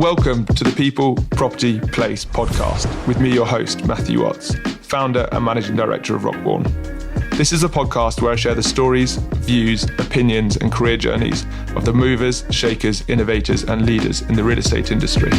Welcome to the People, Property, Place podcast with me, your host, Matthew Watts, founder and managing director of Rockborn. This is a podcast where I share the stories, views, opinions and career journeys of the movers, shakers, innovators and leaders in the real estate industry.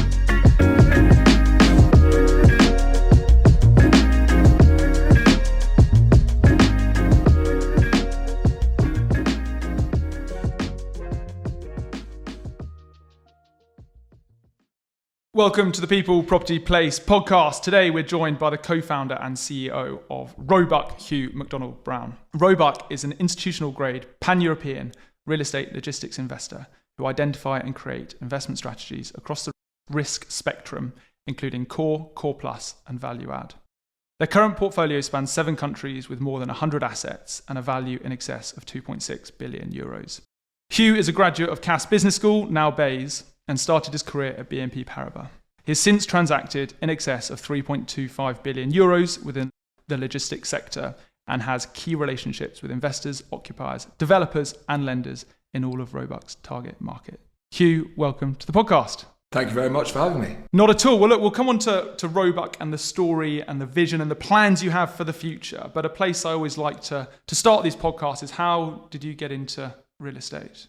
Welcome to the People, Property, Place podcast. Today we're joined by the co-founder and CEO of Roebuck, Hugh Macdonald Brown. Roebuck is an institutional grade, pan-European real estate logistics investor who identify and create investment strategies across the risk spectrum, including core, core plus and value add. Their current portfolio spans 7 countries with more than 100 assets and a value in excess of 2.6 billion euros. Hugh is a graduate of Cass Business School, now Bays, and started his career at BNP Paribas. He has since transacted in excess of 3.25 billion euros within the logistics sector and has key relationships with investors, occupiers, developers and lenders in all of Roebuck's target market. Hugh, welcome to the podcast. Thank you very much for having me. Not at all. Well, look, we'll come on to Roebuck and the story and the vision and the plans you have for the future. But a place I always like to start these podcasts is, how did you get into real estate?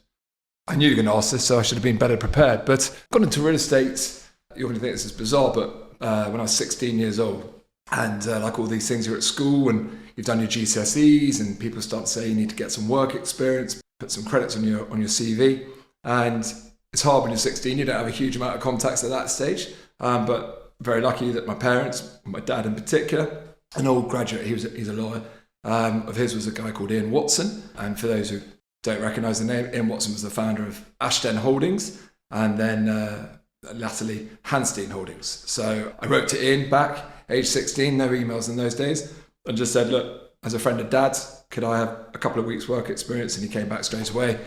I knew you were going to ask this, so I should have been better prepared. But I got into real estate, you're going to think this is bizarre, but when I was 16 years old, and like all these things, you're at school and you've done your GCSEs and people start to say you need to get some work experience, put some credits on your CV. And it's hard when you're 16, you don't have a huge amount of contacts at that stage. But very lucky that my parents, my dad in particular, an old graduate, he's a lawyer, of his was a guy called Ian Watson. And for those who don't recognise the name, Ian Watson was the founder of Ashton Holdings and then latterly Hanstein Holdings. So I wrote to Ian back, age 16, no emails in those days, and just said, look, as a friend of Dad's, could I have a couple of weeks work experience? And he came back straight away.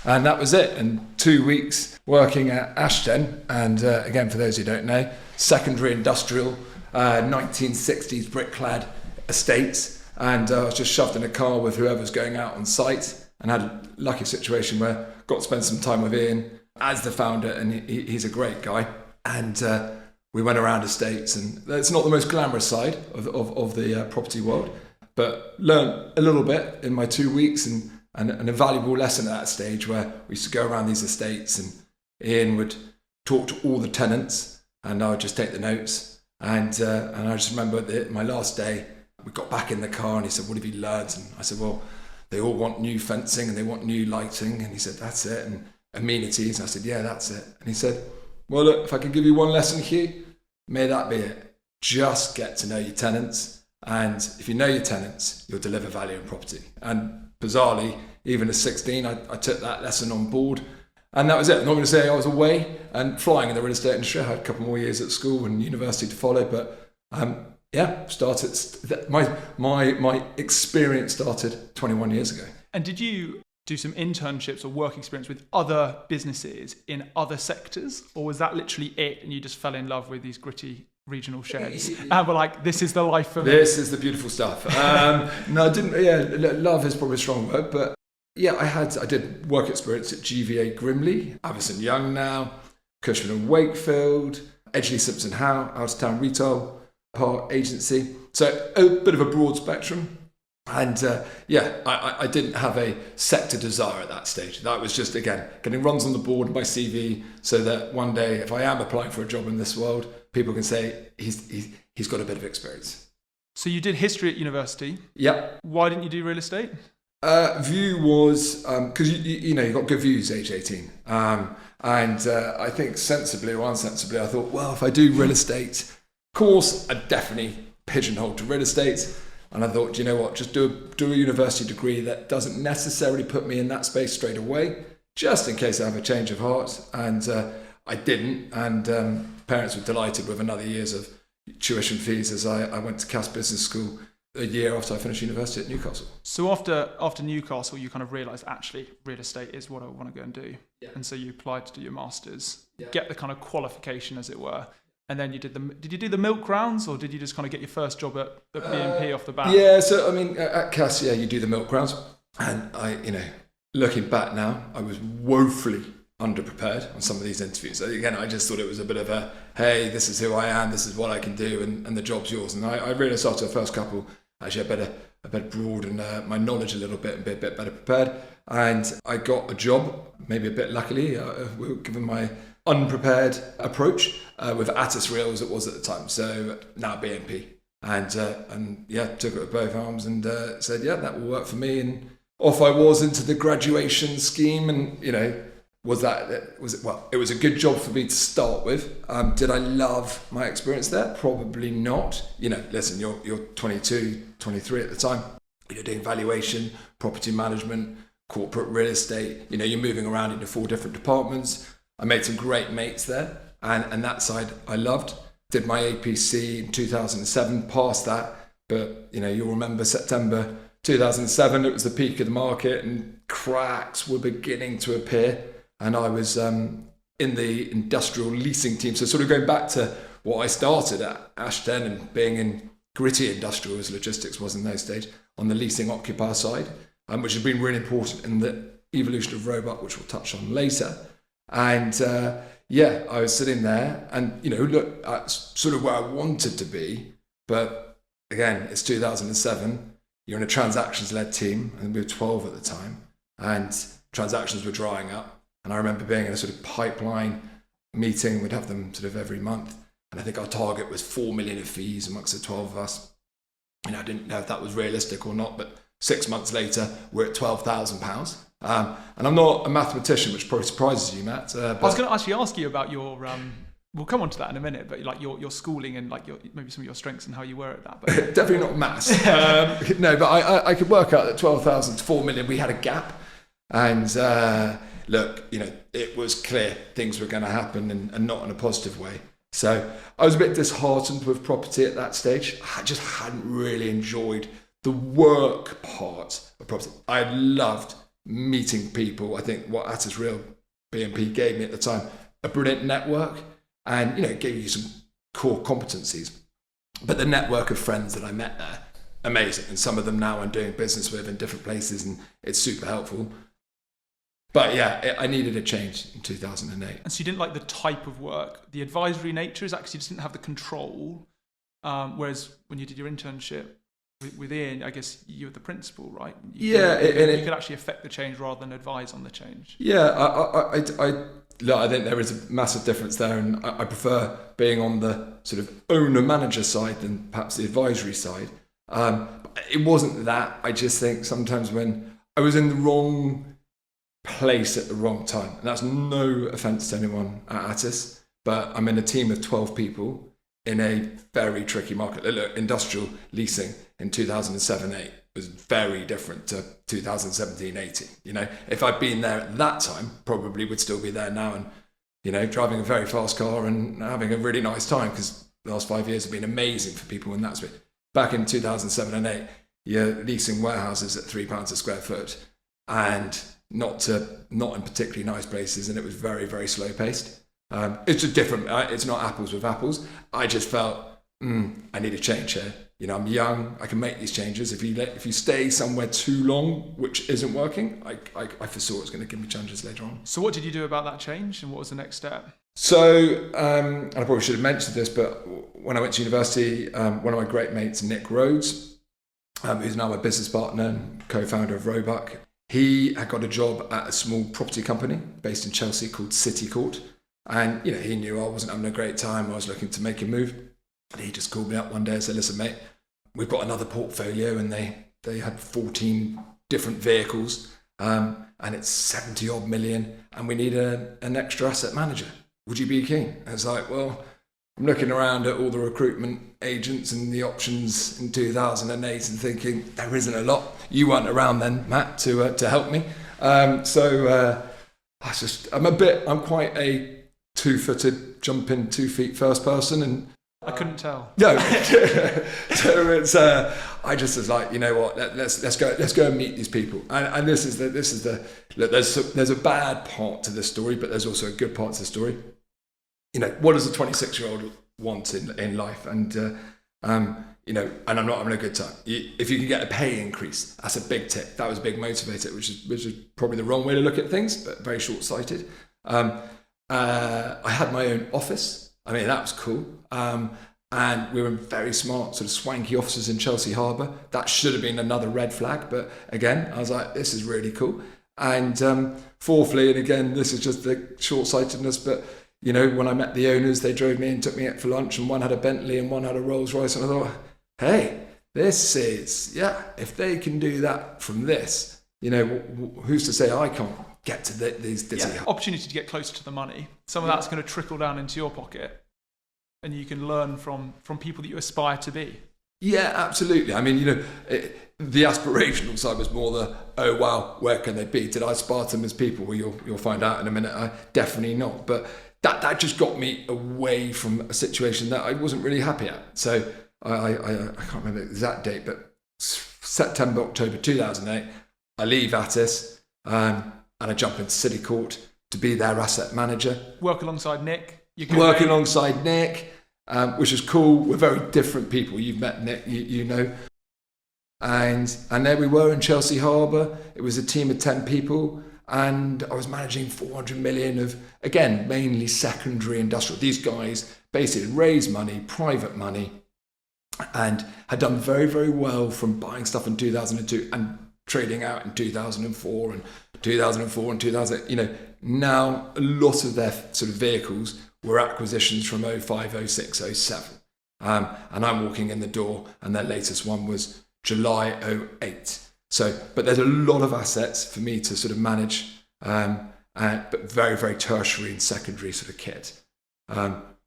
And that was it. And 2 weeks working at Ashton, and again, for those who don't know, secondary industrial, 1960s brick-clad estates. And I was just shoved in a car with whoever's going out on site, and had a lucky situation where I got to spend some time with Ian as the founder, and he's a great guy. And we went around estates, and it's not the most glamorous side of the property world, but learned a little bit in my 2 weeks, and a valuable lesson at that stage where we used to go around these estates and Ian would talk to all the tenants and I would just take the notes. And I just remember my last day, we got back in the car and he said, what have you learned? And I said, well, they all want new fencing and they want new lighting. And he said, that's it. And amenities. And I said, yeah, that's it. And he said, well, look, if I could give you one lesson, Hugh, may that be it. Just get to know your tenants. And if you know your tenants, you'll deliver value in property. And bizarrely, even at 16, I took that lesson on board. And that was it. I'm not going to say I was away and flying in the real estate industry. I had a couple more years at school and university to follow. But my experience started 21 years ago. And did you do some internships or work experience with other businesses in other sectors, or was that literally it and you just fell in love with these gritty regional sheds and were like, this is the life for me? This is the beautiful stuff. No, I didn't. Yeah, love is probably a strong word, but yeah, I did work experience at GVA Grimley, Avison Young now, Cushman and Wakefield, Edgley Simpson Howe, out of town retail part agency. So a bit of a broad spectrum. And I didn't have a sector desire at that stage. That was just, again, getting runs on the board in my CV so that one day, if I am applying for a job in this world, people can say he's got a bit of experience. So you did history at university. Yep. Why didn't you do real estate? View was, because you got good views age 18. And I think sensibly or unsensibly, I thought, well, if I do real estate, of course, I'd definitely pigeonhole to real estate. And I thought, you know what, just do a university degree that doesn't necessarily put me in that space straight away, just in case I have a change of heart. And I didn't. And parents were delighted with another years of tuition fees as I went to Cass Business School a year after I finished university at Newcastle. So after Newcastle, you kind of realised actually real estate is what I want to go and do. Yeah. And so you applied to do your masters, get the kind of qualification as it were. And then did you do the milk rounds, or did you just kind of get your first job at the BNP off the bat? Yeah, so I mean, at Cass, you do the milk rounds. And looking back now, I was woefully underprepared on some of these interviews. So again, I just thought it was a bit of a, hey, this is who I am, this is what I can do, and the job's yours. And I realised after the first couple, actually I better broaden my knowledge a little bit and be a bit better prepared. And I got a job, maybe a bit luckily, given my unprepared approach with Attis Real as it was at the time. So now BNP. And yeah, took it with both arms and said, yeah, that will work for me. And off I was into the graduation scheme. And, you know, it was a good job for me to start with. Did I love my experience there? Probably not. You know, listen, you're 22, 23 at the time. You're doing valuation, property management, corporate real estate. You know, you're moving around into 4 different departments. I made some great mates there. And that side I loved. Did my APC in 2007, passed that. But, you know, you'll remember September 2007, it was the peak of the market and cracks were beginning to appear. And I was in the industrial leasing team. So sort of going back to what I started at Ashton and being in gritty industrial as logistics was in those days, on the leasing occupier side, which has been really important in the evolution of Roebuck, which we'll touch on later. And yeah, I was sitting there and, you know, look, that's sort of where I wanted to be. But again, it's 2007. You're in a transactions-led team, and we were 12 at the time, and transactions were drying up. And I remember being in a sort of pipeline meeting. We'd have them sort of every month. And I think our target was 4 million of fees amongst the 12 of us. You know, I didn't know if that was realistic or not, but 6 months later, we're at £12,000. And I'm not a mathematician, which probably surprises you, Matt. I was going to actually ask you about your, we'll come on to that in a minute, but like your schooling and like maybe some of your strengths and how you were at that. But definitely not maths. No, but I could work out that 12,000 to 4 million, we had a gap. And look, you know, it was clear things were going to happen and not in a positive way. So I was a bit disheartened with property at that stage. I just hadn't really enjoyed the work part of property. I loved meeting people. I think what Attis Real BNP gave me at the time, a brilliant network, and, you know, it gave you some core competencies. But the network of friends that I met there, amazing. And some of them now I'm doing business with in different places, and it's super helpful. But yeah, I needed a change in 2008. And so you didn't like the type of work. The advisory nature is actually just didn't have the control. Whereas when you did your internship with Ian, I guess you were the principal, right? You could actually affect the change rather than advise on the change. Yeah, I think there is a massive difference there, and I prefer being on the sort of owner-manager side than perhaps the advisory side. It wasn't that. I just think sometimes when I was in the wrong place at the wrong time, and that's no offence to anyone at Attis, but I'm in a team of 12 people in a very tricky market. Look, industrial leasing in 2007-8 was very different to 2017-18. You know, if I'd been there at that time, probably would still be there now and, you know, driving a very fast car and having a really nice time, because the last 5 years have been amazing for people in that space. Back in 2007 and 8, you're leasing warehouses at £3 a square foot, and not in particularly nice places, and it was very, very slow paced. It's just different. It's not apples with apples. I just felt I need a change here. You know, I'm young. I can make these changes. If you stay somewhere too long, which isn't working, I foresaw it was going to give me challenges later on. So what did you do about that change, and what was the next step? So, and I probably should have mentioned this, but when I went to university, one of my great mates, Nick Rhodes, who's now my business partner and co-founder of Roebuck, he had got a job at a small property company based in Chelsea called City Court. And, you know, he knew I wasn't having a great time. I was looking to make a move. And he just called me up one day and said, listen, mate, we've got another portfolio, and they had 14 different vehicles, and it's 70 odd million, and we need an extra asset manager. Would you be keen? I was like, well, I'm looking around at all the recruitment agents and the options in 2008 and thinking there isn't a lot. You weren't around then, Matt, to help me. I'm quite a two-footed, jump in 2 feet first person, and I couldn't tell. No, so it's. I just was like, you know what? Let's go and meet these people. And this is the look. There's a bad part to this story, but there's also a good part to the story. You know, what does a 26-year-old want in life? And you know, and I'm not having a good time. If you can get a pay increase, that's a big tick. That was a big motivator, which is probably the wrong way to look at things, but very short-sighted. I had my own office. I mean, that was cool. And we were in very smart, sort of swanky offices in Chelsea Harbour. That should have been another red flag. But again, I was like, this is really cool. And fourthly, and again, this is just the short-sightedness, but you know, when I met the owners, they drove me and took me out for lunch, and one had a Bentley and one had a Rolls Royce, and I thought, hey, this is, if they can do that from this, you know, who's to say I can't get to these opportunity to get closer to the money. Some of that's going to trickle down into your pocket, and you can learn from people that you aspire to be. Yeah, absolutely. I mean, you know, the aspirational side was more the, oh wow, where can they be? Did I aspire to them as people? Well, you'll find out in a minute. I definitely not. But that just got me away from a situation that I wasn't really happy at. So I can't remember the exact date, but September, October 2008, I leave Attis and I jump into City Court to be their asset manager. Work alongside Nick. Alongside Nick, which is cool. We're very different people. You've met Nick, you know. And there we were in Chelsea Harbour. It was a team of 10 people. And I was managing 400 million of, again, mainly secondary industrial. These guys basically raised money, private money, and had done very, very well from buying stuff in 2002 and trading out in 2004 and 2000. You know, now a lot of their sort of vehicles were acquisitions from 05, 06, 07. And I'm walking in the door, and their latest one was July 08. So, but there's a lot of assets for me to sort of manage, but very, very tertiary and secondary sort of kit,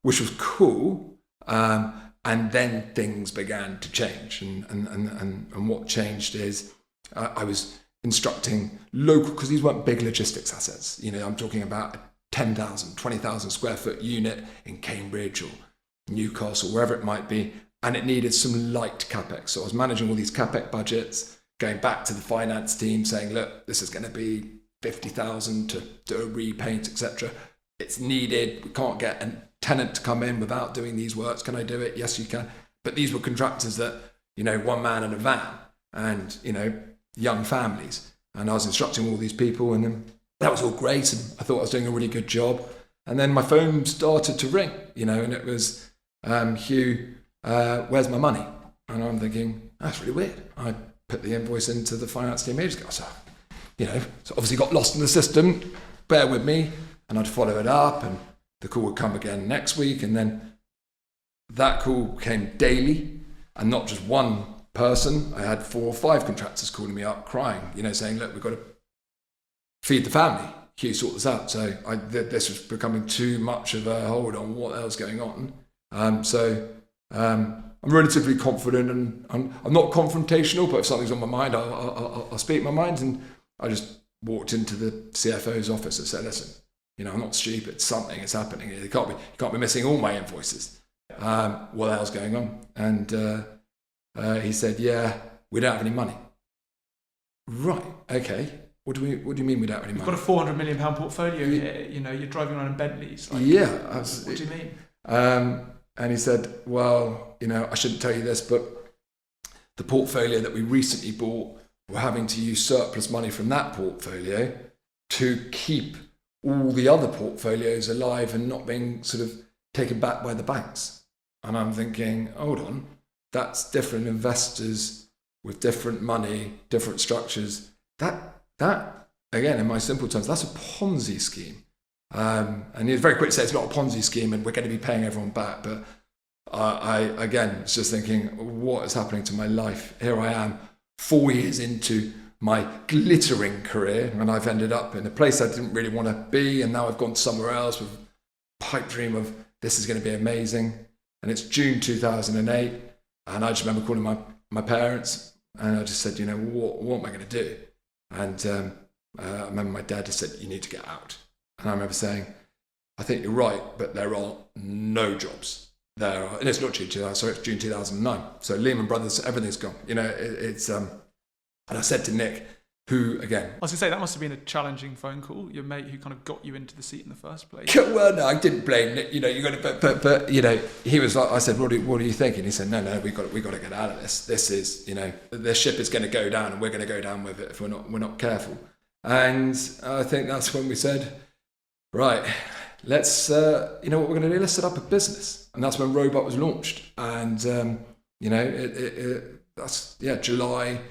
which was cool. And then things began to change. And what changed is I was instructing local, because these weren't big logistics assets. You know, I'm talking about 10,000, 20,000 square foot unit in Cambridge or Newcastle, wherever it might be. And it needed some light CapEx. So I was managing all these CapEx budgets, going back to the finance team saying, look, this is going to be 50,000 to do a repaint, etc. It's needed. We can't get a tenant to come in without doing these works. Can I do it? Yes, you can. But these were contractors that, you know, one man in a van and, you know, young families. And I was instructing all these people, and then that was all great. And I thought I was doing a really good job. And then my phone started to ring, you know, and it was, Hugh, where's my money? And I'm thinking, that's really weird. I put the invoice into the finance team ages ago. So, you know, so obviously got lost in the system. Bear with me. And I'd follow it up, and the call would come again next week. And then that call came daily, and not just one person. I had 4 or 5 contractors calling me up, crying, you know, saying, look, we've got to feed the family. Hugh, sort this out. So this was becoming too much of a hold on what else going on. I'm relatively confident, and I'm not confrontational, but if something's on my mind, I'll speak my mind. And I just walked into the CFO's office and said, listen, you know, I'm not stupid. Something is happening. You can't be missing all my invoices. What the hell's going on? And he said, yeah, we don't have any money. Right, okay. What do you mean we don't have any money? We've got a £400 million portfolio here. You know, you're driving around in Bentleys. Like, yeah. What do you mean? And he said, well, you know, I shouldn't tell you this, but the portfolio that we recently bought, we're having to use surplus money from that portfolio to keep all the other portfolios alive and not being sort of taken back by the banks. And I'm thinking, hold on, that's different investors with different money, different structures. That again, in my simple terms, that's a Ponzi scheme. And he was very quick to say it's not a Ponzi scheme and we're going to be paying everyone back. But I again, was just thinking, what is happening to my life? Here I am, 4 years into my glittering career, and I've ended up in a place I didn't really want to be, and now I've gone somewhere else with a pipe dream of this is going to be amazing. And it's June 2008, and I just remember calling my parents, and I just said, you know, what am I going to do? And I remember my dad just said, you need to get out. And I remember saying, I think you're right, but there are no jobs. And it's not June 2000, sorry, it's June 2009. So Lehman Brothers, everything's gone. You know, it's and I said to Nick, who again, I was going to say, that must have been a challenging phone call. Your mate who kind of got you into the seat in the first place. Well, no, I didn't blame Nick. You know, you got to, but you know, he was like, I said, what do you think? And he said, no, we got to get out of this. This is, you know, the ship is going to go down, and we're going to go down with it if we're not careful. And I think that's when we said, right, let's, you know what we're going to do? Let's set up a business. And that's when Roebuck was launched. And, you know, that's, July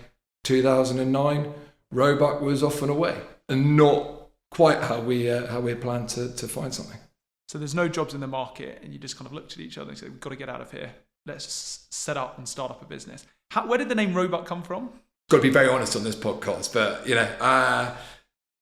2009, Roebuck was off and away. And not quite how we had planned to find something. So there's no jobs in the market, and you just kind of looked at each other and said, we've got to get out of here. Let's just set up and start up a business. Where did the name Roebuck come from? Got to be very honest on this podcast, but, you know,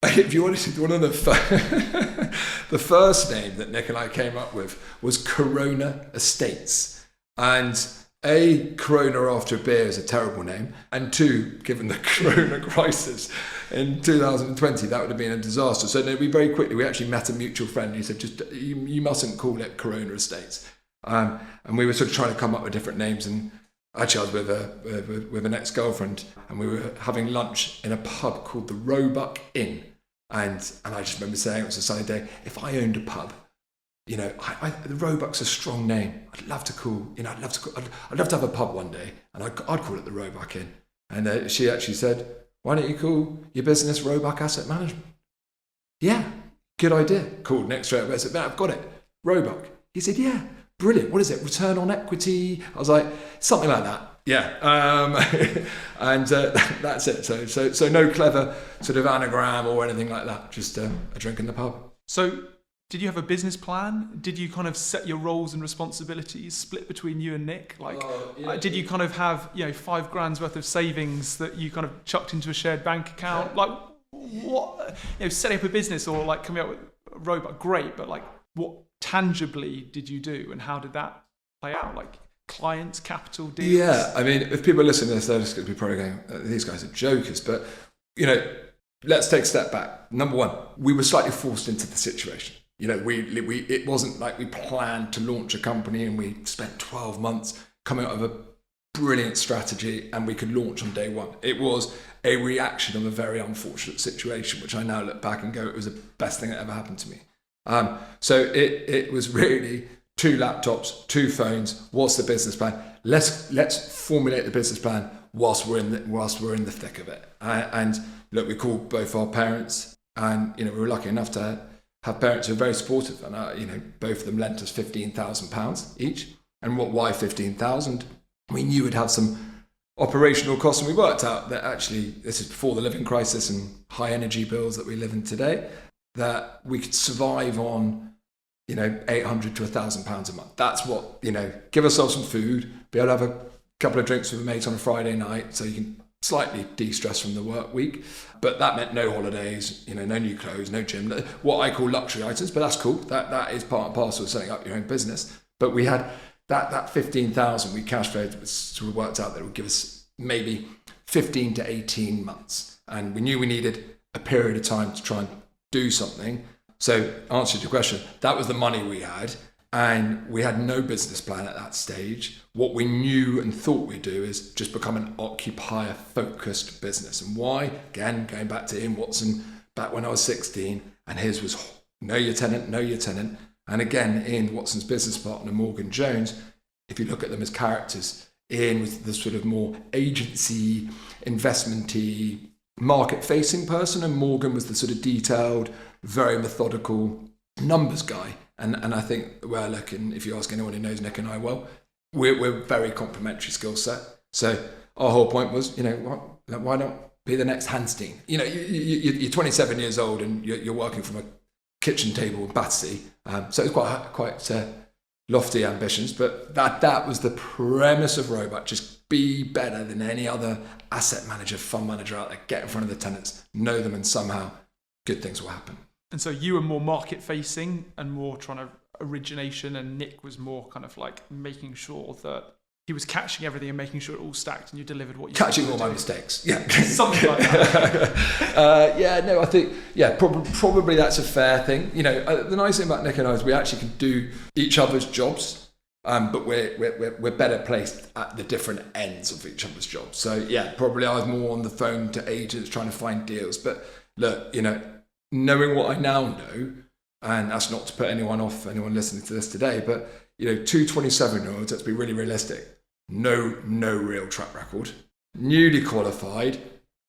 if you want to, one of the first name that Nick and I came up with was Corona Estates. And A, Corona after a beer is a terrible name. And two, given the Corona crisis in 2020, that would have been a disaster. So no, we very quickly, we actually met a mutual friend who said, just you mustn't call it Corona Estates. And we were sort of trying to come up with different names. And actually, I was with an ex-girlfriend, and we were having lunch in a pub called the Roebuck Inn. And I just remember saying, it was a sunny day, if I owned a pub, you know, the Roebuck's a strong name. I'd love to have a pub one day, and I'd call it the Roebuck Inn. And she actually said, why don't you call your business Roebuck Asset Management? Yeah, good idea. Called Nick straight away. I said, I've got it, Roebuck. He said, yeah, brilliant. What is it? Return on equity? I was like, something like that. Yeah, and that's it. So no clever sort of anagram or anything like that. Just a drink in the pub. So did you have a business plan? Did you kind of set your roles and responsibilities split between you and Nick? Did you kind of have, you know, $5,000 worth of savings that you kind of chucked into a shared bank account? Like, what, you know, setting up a business or like coming up with Roebuck, great, but like, what tangibly did you do, and how did that play out? Like, clients, capital, deals? Yeah, I mean, if people are listening to this, they're just going to be probably going, these guys are jokers. But, you know, let's take a step back. Number one, we were slightly forced into the situation. You know, it wasn't like we planned to launch a company and we spent 12 months coming up with a brilliant strategy and we could launch on day one. It was a reaction of a very unfortunate situation, which I now look back and go, it was the best thing that ever happened to me. So it was really 2 laptops, 2 phones. What's the business plan? Let's formulate the business plan whilst we're in the thick of it. And look, we called both our parents, and you know, we were lucky enough to have parents who are very supportive, and you know, both of them lent us £15,000 each. And why 15,000? We knew we'd have some operational costs, and we worked out that actually this is before the living crisis and high energy bills that we live in today, that we could survive on, you know, £800 to £1,000 a month. That's what, you know, give ourselves some food, be able to have a couple of drinks with a mate on a Friday night, so you can slightly de-stress from the work week. But that meant no holidays, you know, no new clothes, no gym, what I call luxury items, but that's cool. That is part and parcel of setting up your own business. But we had that 15,000 we cash flowed, sort of worked out that it would give us maybe 15 to 18 months. And we knew we needed a period of time to try and do something. So answer to your question, that was the money we had. And we had no business plan at that stage. What we knew and thought we'd do is just become an occupier-focused business. And why? Again, going back to Ian Watson, back when I was 16, and his was know your tenant, know your tenant. And again, Ian Watson's business partner, Morgan Jones, if you look at them as characters, Ian was the sort of more agency, investment-y, market-facing person, and Morgan was the sort of detailed, very methodical numbers guy. And I think, well, look, and if you ask anyone who knows Nick and I well, we're very complementary skill set. So our whole point was, you know, why not be the next Hanstein? You know, you're 27 years old and you're working from a kitchen table in Battersea. So it's quite lofty ambitions, but that was the premise of Roebuck. Just be better than any other asset manager, fund manager out there. Get in front of the tenants, know them, and somehow good things will happen. And so you were more market facing and more trying to origination, and Nick was more kind of like making sure that he was catching everything and making sure it all stacked and you delivered what you catching all my mistakes. Yeah. Something like that. I think, probably that's a fair thing. You know, the nice thing about Nick and I is we actually can do each other's jobs, but we're better placed at the different ends of each other's jobs. So yeah, probably I was more on the phone to agents trying to find deals. But look, you know, knowing what I now know, and that's not to put anyone off, anyone listening to this today, but you know, 2 27-year-olds, let's be really realistic, no real track record, newly qualified,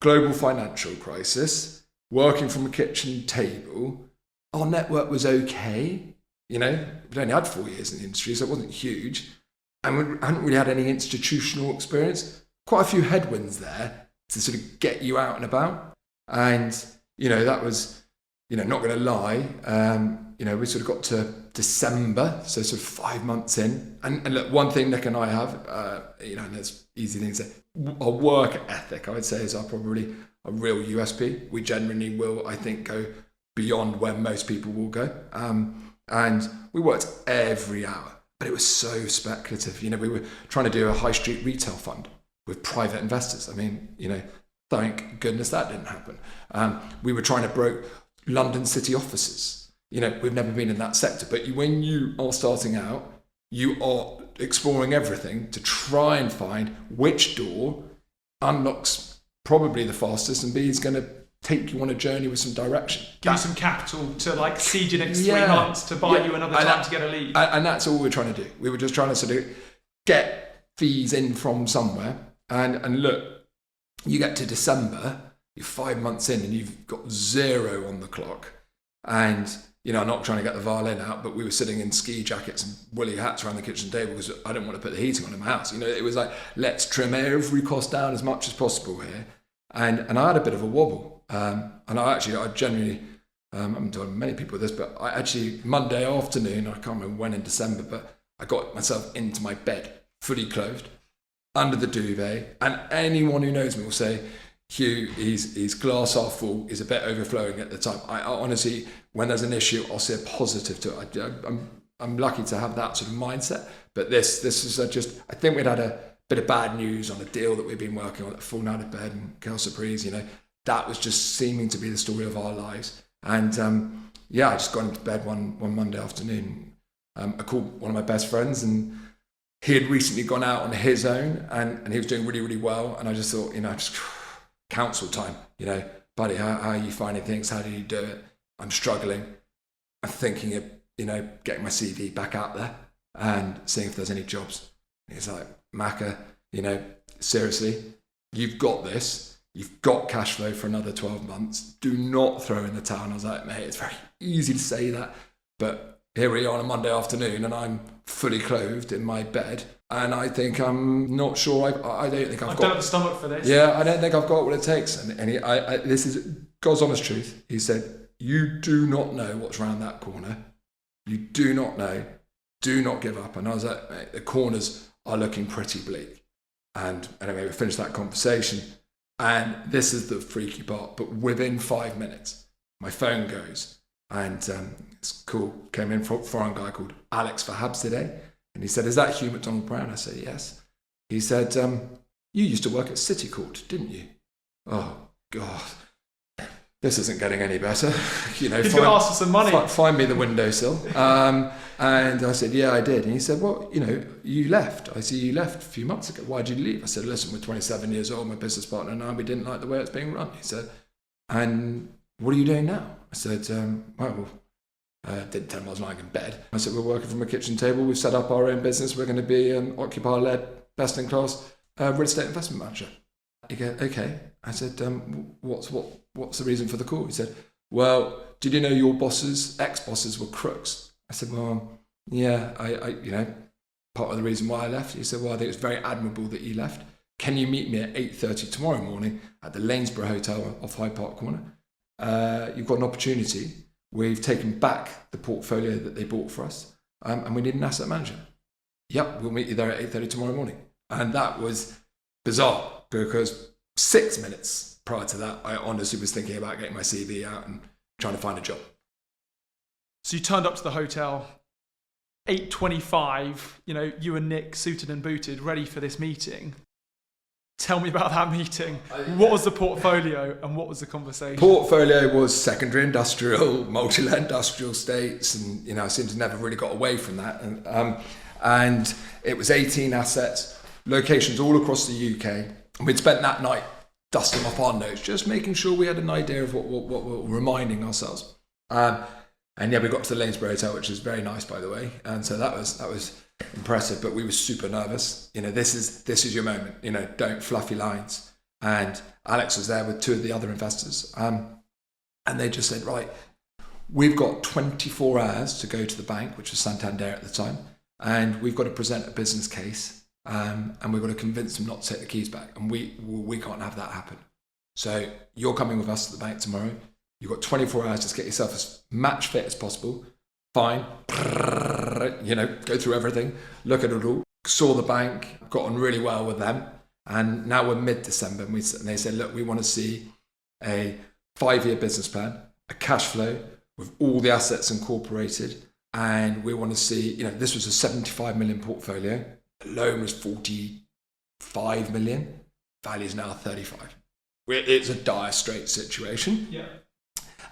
global financial crisis, working from a kitchen table, our network was okay. We'd only had 4 years in the industry, so it wasn't huge. And we hadn't really had any institutional experience. Quite a few headwinds there to sort of get you out and about. And, that was, not going to lie, we sort of got to December, so sort of 5 months in. And look, one thing Nick and I have, and there's easy things to say, our work ethic, I would say, is probably a real USP. We genuinely will, I think, go beyond where most people will go. And we worked every hour, but it was so speculative. We were trying to do a high street retail fund with private investors. Thank goodness that didn't happen. We were trying to broker London city offices. We've never been in that sector, but when you are starting out, you are exploring everything to try and find which door unlocks probably the fastest and B is going to take you on a journey with some direction. Give you some capital to seed your next 3 months to buy you another time to get a lead. And that's all we were trying to do. We were just trying to sort of get fees in from somewhere. And look, you get to December, you're 5 months in and you've got 0 on the clock. And, I'm not trying to get the violin out, but we were sitting in ski jackets and woolly hats around the kitchen table because I didn't want to put the heating on in my house. It was like, let's trim every cost down as much as possible here. And I had a bit of a wobble. And I generally, I'm telling many people this, but I actually, Monday afternoon, I can't remember when in December, but I got myself into my bed, fully clothed, under the duvet. And anyone who knows me will say, Hugh, he's glass half full, is a bit overflowing at the time. I honestly, when there's an issue, I'll see a positive to it. I'm lucky to have that sort of mindset. But this is just, I think we'd had a bit of bad news on a deal that we've been working on, falling out of bed and Kel Surprise, that was just seeming to be the story of our lives. And I just got into bed one Monday afternoon. I called one of my best friends and he had recently gone out on his own and he was doing really, really well. And I just thought, just council time, buddy, how are you finding things? How do you do it? I'm struggling. I'm thinking of, getting my CV back out there and seeing if there's any jobs. And he's like, Macca, seriously, you've got this. You've got cash flow for another 12 months. Do not throw in the towel. And I was like, mate, it's very easy to say that. But here we are on a Monday afternoon and I'm fully clothed in my bed. And I think I'm not sure. I don't think I've got... I don't have the stomach for this. Yeah, I don't think I've got what it takes. And this is God's honest truth. He said, you do not know what's around that corner. You do not know. Do not give up. And I was like, mate, the corners are looking pretty bleak. And anyway, we finished that conversation. And this is the freaky part. But within 5 minutes, my phone goes. And it's cool. Came in from a foreign guy called Alex Fahabs today. And he said, is that Hugh Macdonald Brown? I said, yes. He said, you used to work at City Court, didn't you? Oh, God. This isn't getting any better. He's going to ask for some money. Find me the windowsill. And I said, yeah, I did. And he said, well, you left. I said, you left a few months ago. Why did you leave? I said, listen, we're 27 years old, my business partner and I, we didn't like the way it's being run. He said, and what are you doing now? I said, didn't tell him I was lying in bed. I said, we're working from a kitchen table. We've set up our own business. We're going to be an occupier-led, best-in-class real estate investment manager. He goes, okay. I said, what's the reason for the call? He said, well, did you know your ex-bosses were crooks? I said, well, yeah, I part of the reason why I left. He said, well, I think it's very admirable that you left. Can you meet me at 8:30 tomorrow morning at the Lanesborough Hotel off Hyde Park Corner? You've got an opportunity. We've taken back the portfolio that they bought for us, and we need an asset manager. Yep, we'll meet you there at 8:30 tomorrow morning. And that was bizarre because 6 minutes prior to that, I honestly was thinking about getting my CV out and trying to find a job. So you turned up to the hotel, 8:25, you and Nick suited and booted, ready for this meeting. Tell me about that meeting. What was the portfolio and what was the conversation? Portfolio was secondary industrial, multi-let industrial estates, and I seem to never really got away from that. And it was 18 assets, locations all across the UK. And we'd spent that night dusting off our notes, just making sure we had an idea of what we're reminding ourselves. And yeah, we got to the Lanesborough Hotel, which is very nice, by the way. And so that was impressive, but we were super nervous. This is your moment. Don't fluffy lines. And Alex was there with two of the other investors, and they just said, right, we've got 24 hours to go to the bank, which was Santander at the time, and we've got to present a business case, and we've got to convince them not to take the keys back, and we can't have that happen. So you're coming with us to the bank tomorrow. You've got 24 hours to get yourself as match fit as possible. Fine, go through everything, look at it all. Saw the bank, got on really well with them, and now we're mid-December, and they said, look, we want to see a 5-year business plan, a cash flow with all the assets incorporated, and we want to see, this was a 75 million portfolio, the loan was 45 million, value is now 35. It's a dire straits situation. Yeah.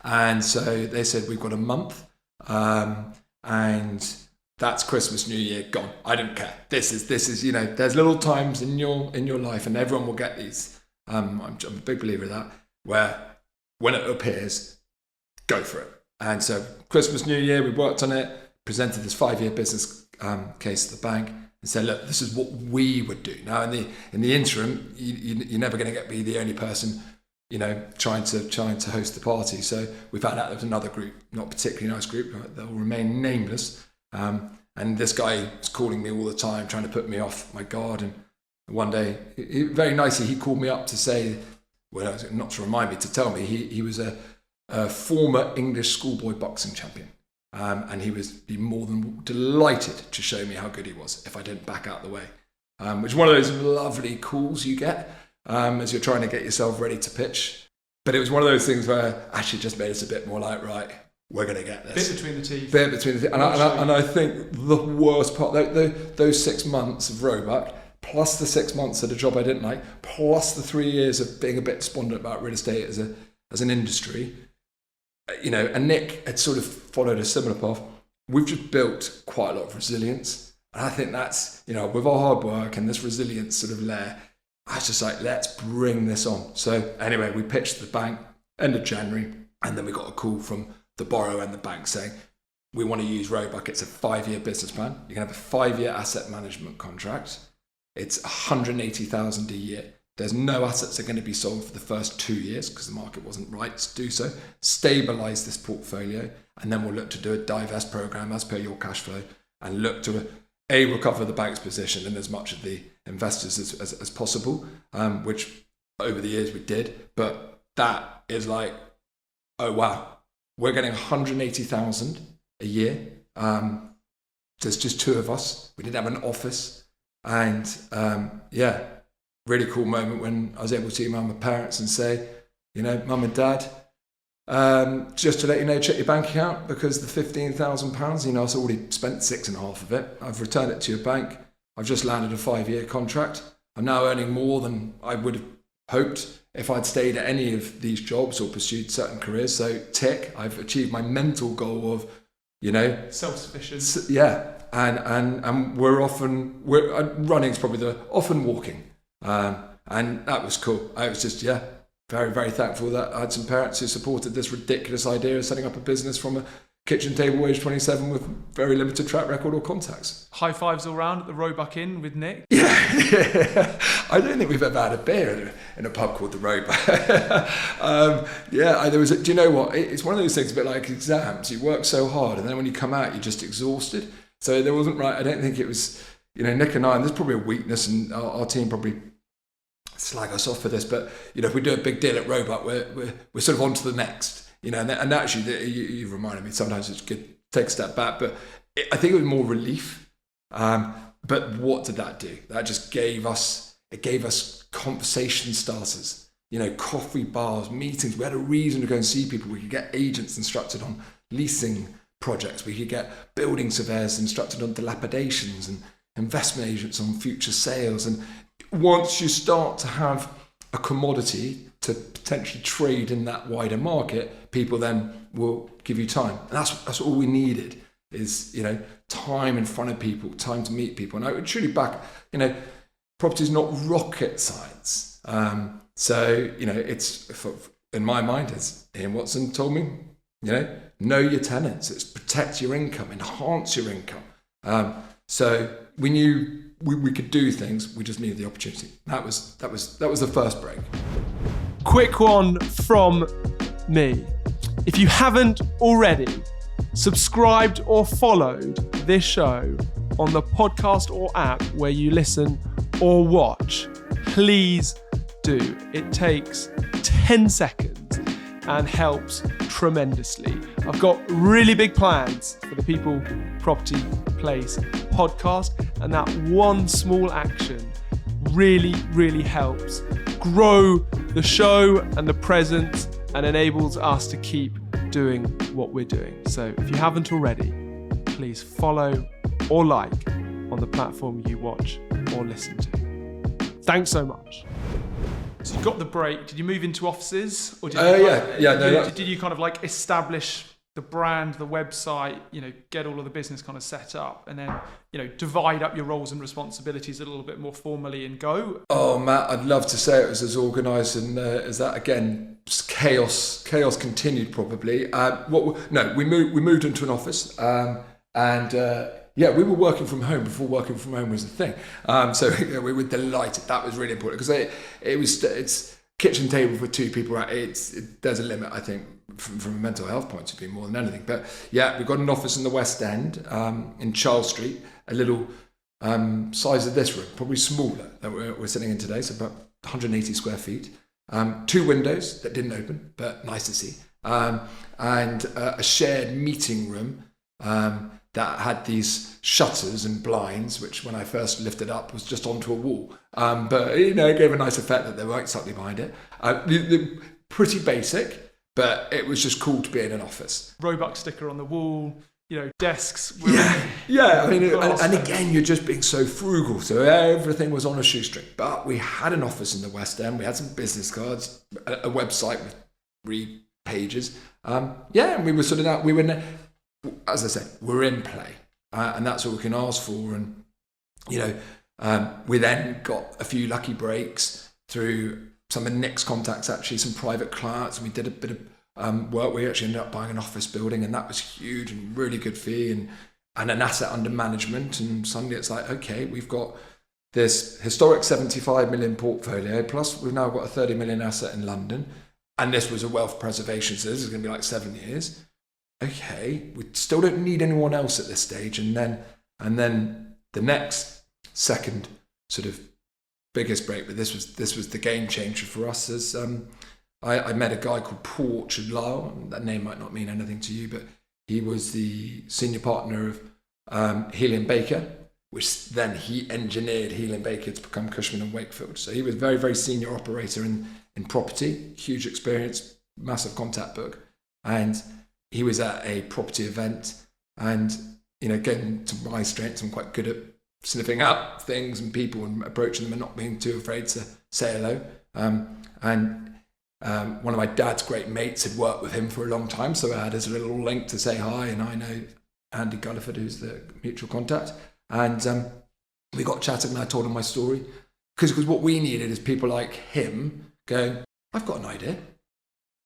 And so they said, we've got a month, and that's Christmas, New Year, gone. I don't care. This is there's little times in your life, and everyone will get these. I'm a big believer of that, where when it appears, go for it. And so Christmas, New Year, we worked on it, presented this 5-year business case to the bank, and said, look, this is what we would do. Now, in the interim, you're never going to be the only person, trying to host the party. So we found out there was another group, not a particularly nice group, that will remain nameless. And this guy was calling me all the time, trying to put me off my guard. And one day, very nicely, he called me up to say, well, not to remind me, to tell me he was a former English schoolboy boxing champion. And he was be more than delighted to show me how good he was if I didn't back out the way. Which is one of those lovely calls you get as you're trying to get yourself ready to pitch. But it was one of those things where actually just made us a bit more like, right, we're going to get this. Bit between the teeth. Bit between the teeth. And I think the worst part, those 6 months of Roebuck, plus the 6 months at a job I didn't like, plus the 3 years of being a bit despondent about real estate as an industry, and Nick had sort of followed a similar path. We've just built quite a lot of resilience. And I think that's, with our hard work and this resilience sort of layer, I was just like, let's bring this on. So anyway, we pitched to the bank end of January, and then we got a call from the borrower and the bank saying, we want to use Roebuck. It's a 5-year business plan. You can have a 5-year asset management contract. It's 180,000 a year. There's no assets that are going to be sold for the first 2 years because the market wasn't right to do so. Stabilize this portfolio, and then we'll look to do a divest program as per your cash flow and look to recover the bank's position and as much of the investors as possible, which over the years we did. But that is like, oh wow, we're getting 180,000 a year. There's just 2 of us. We didn't have an office, and really cool moment when I was able to email my parents and say, Mum and Dad, just to let you know, check your bank account because the £15,000, I've already spent 6.5 of it. I've returned it to your bank. I've just landed a 5-year contract. I'm now earning more than I would have hoped if I'd stayed at any of these jobs or pursued certain careers. So tick, I've achieved my mental goal of, self-sufficient. Yeah. And running's probably often walking. And that was cool. I was just, very, very thankful that I had some parents who supported this ridiculous idea of setting up a business from a kitchen table age 27 with very limited track record or contacts. High fives all round at the Roebuck Inn with Nick. Yeah. I don't think we've ever had a beer in a pub called the Roebuck. There was. Do you know what? It's one of those things, a bit like exams. You work so hard, and then when you come out, you're just exhausted. So there wasn't right. I don't think it was. Nick and I, and there's probably a weakness, and our team probably slag us off for this, but if we do a big deal at Roebuck, we're sort of on to the next. And actually, you reminded me. Sometimes it's good to take a step back, but I think it was more relief. But what did that do? That just gave us conversation starters. Coffee bars, meetings. We had a reason to go and see people. We could get agents instructed on leasing projects. We could get building surveyors instructed on dilapidations and investment agents on future sales. And once you start to have a commodity to potentially trade in that wider market, people then will give you time. And that's all we needed is, time in front of people, time to meet people. And I would truly back, property is not rocket science. It's, in my mind, as Ian Watson told me, know your tenants. It's protect your income, enhance your income. So we knew we could do things. We just needed the opportunity. That was the first break. Quick one from me. If you haven't already subscribed or followed this show on the podcast or app where you listen or watch, please do. It takes 10 seconds and helps tremendously. I've got really big plans for the People Property Place podcast, and that one small action really, really helps grow the show and the presence and enables us to keep doing what we're doing. So if you haven't already, please follow or like on the platform you watch or listen to. Thanks so much. So you got the break. Did you move into offices, or did did you kind of like establish the brand, the website, get all of the business kind of set up, and then divide up your roles and responsibilities a little bit more formally and go? Oh, Matt, I'd love to say it was as organised and as that. Again, just chaos continued probably. We moved into an office, we were working from home before working from home was a thing. So we were delighted. That was really important because it's kitchen table for two people. There's a limit, I think, from a mental health point of view more than anything. But yeah, we've got an office in the West End, in Charles Street, a little size of this room, probably smaller that we're sitting in today, so about 180 square feet. 2 windows that didn't open, but nice to see. And a shared meeting room that had these shutters and blinds, which when I first lifted up was just onto a wall. But it gave a nice effect that they weren't exactly behind it. Pretty basic, but it was just cool to be in an office. Roebuck sticker on the wall, desks. Yeah. I mean, and again, you're just being so frugal. So everything was on a shoestring. But we had an office in the West End. We had some business cards, a website with 3 pages. And we were sorted out. We were, as I say, we're in play. And that's what we can ask for. And, we then got a few lucky breaks through some of Nick's contacts, actually, some private clients. And we did a bit of work. We actually ended up buying an office building, and that was huge and really good fee and an asset under management. And suddenly it's like, okay, we've got this historic 75 million portfolio, plus we've now got a 30 million asset in London. And this was a wealth preservation, so this is going to be like 7 years. Okay, we still don't need anyone else at this stage. And then the next second sort of biggest break, but this was the game changer for us. As I met a guy called Paul Chudlow. That name might not mean anything to you, but he was the senior partner of Healy & Baker, which then he engineered Healy & Baker to become Cushman & Wakefield. So he was very, very senior operator in property, huge experience, massive contact book. And he was at a property event, and getting to my strengths, I'm quite good at sniffing out things and people and approaching them and not being too afraid to say hello. One of my dad's great mates had worked with him for a long time, so I had his little link to say hi, and I know Andy Gulliford, who's the mutual contact. And we got chatting, and I told him my story. Because what we needed is people like him going, I've got an idea.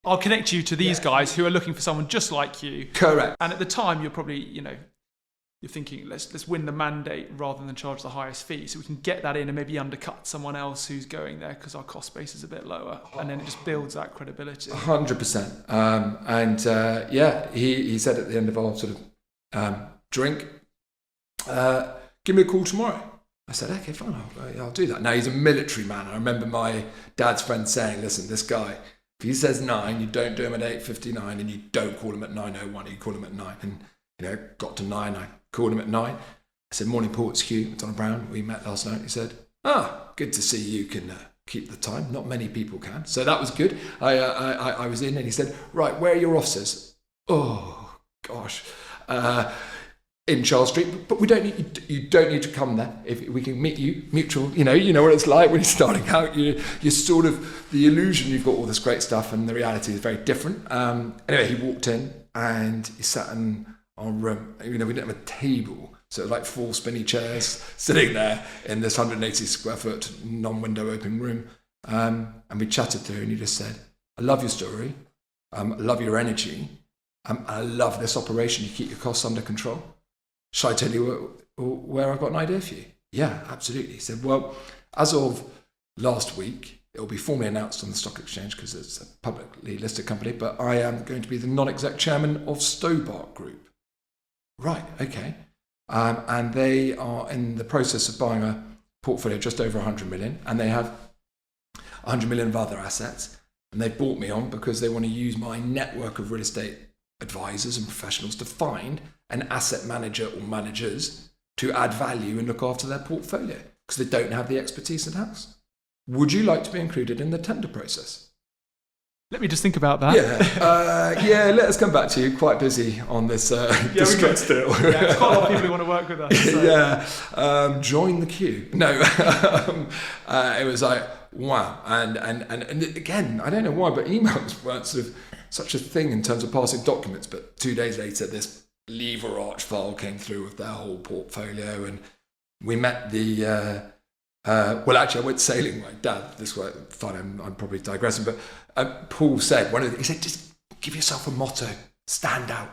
I'll connect you to these guys who are looking for someone just like you. Correct. And at the time, you're probably, you're thinking, let's win the mandate rather than charge the highest fee, so we can get that in and maybe undercut someone else who's going there because our cost base is a bit lower, and then it just builds that credibility. 100%. He said at the end of our sort of drink, give me a call tomorrow. I said, okay, fine, I'll do that. Now, he's a military man. I remember my dad's friend saying, listen, this guy, if he says 9, you don't do him at 8:59, and you don't call him at 9:01, you call him at 9. And got to 9, I called him at 9. I said, morning, Paul, it's Hugh Macdonald Brown. We met last night. He said, good to see you can keep the time. Not many people can. So that was good. I was in, and he said, right, where are your offices? Oh, gosh. In Charles Street, but you don't need to come there. If we can meet you, mutual, you know what it's like when you're starting out. You're sort of the illusion you've got all this great stuff, and the reality is very different. Anyway, he walked in and he sat in our room. We didn't have a table, so it was like 4 spinny chairs sitting there in this 180 square foot non-window open room. And we chatted through, and he just said, "I love your story. I love your energy. I love this operation. You keep your costs under control. Shall I tell you where I've got an idea for you?" Yeah, absolutely. He said, well, as of last week, It'll be formally announced on the stock exchange because it's a publicly listed company, but I am going to be the non-exec chairman of Roebuck Group. Right, okay. And they are in the process of buying a portfolio just over 100 million, and they have 100 million of other assets. And they brought me on because they want to use my network of real estate advisors and professionals to find an asset manager or managers to add value and look after their portfolio because they don't have the expertise in-house. Would you like to be included in the tender process? Let me just think about that. Yeah, let us come back to you. Quite busy on this distress deal. Yeah, there's quite a lot of people who want to work with us. So. Join the queue. No, it was like, wow. And again, I don't know why, but emails weren't sort of such a thing in terms of passing documents. But 2 days later, this lever arch file came through with their whole portfolio, and we met the. Well, actually, I went sailing with my dad. This way, fine. I'm probably digressing, but Paul said he said, just give yourself a motto: stand out,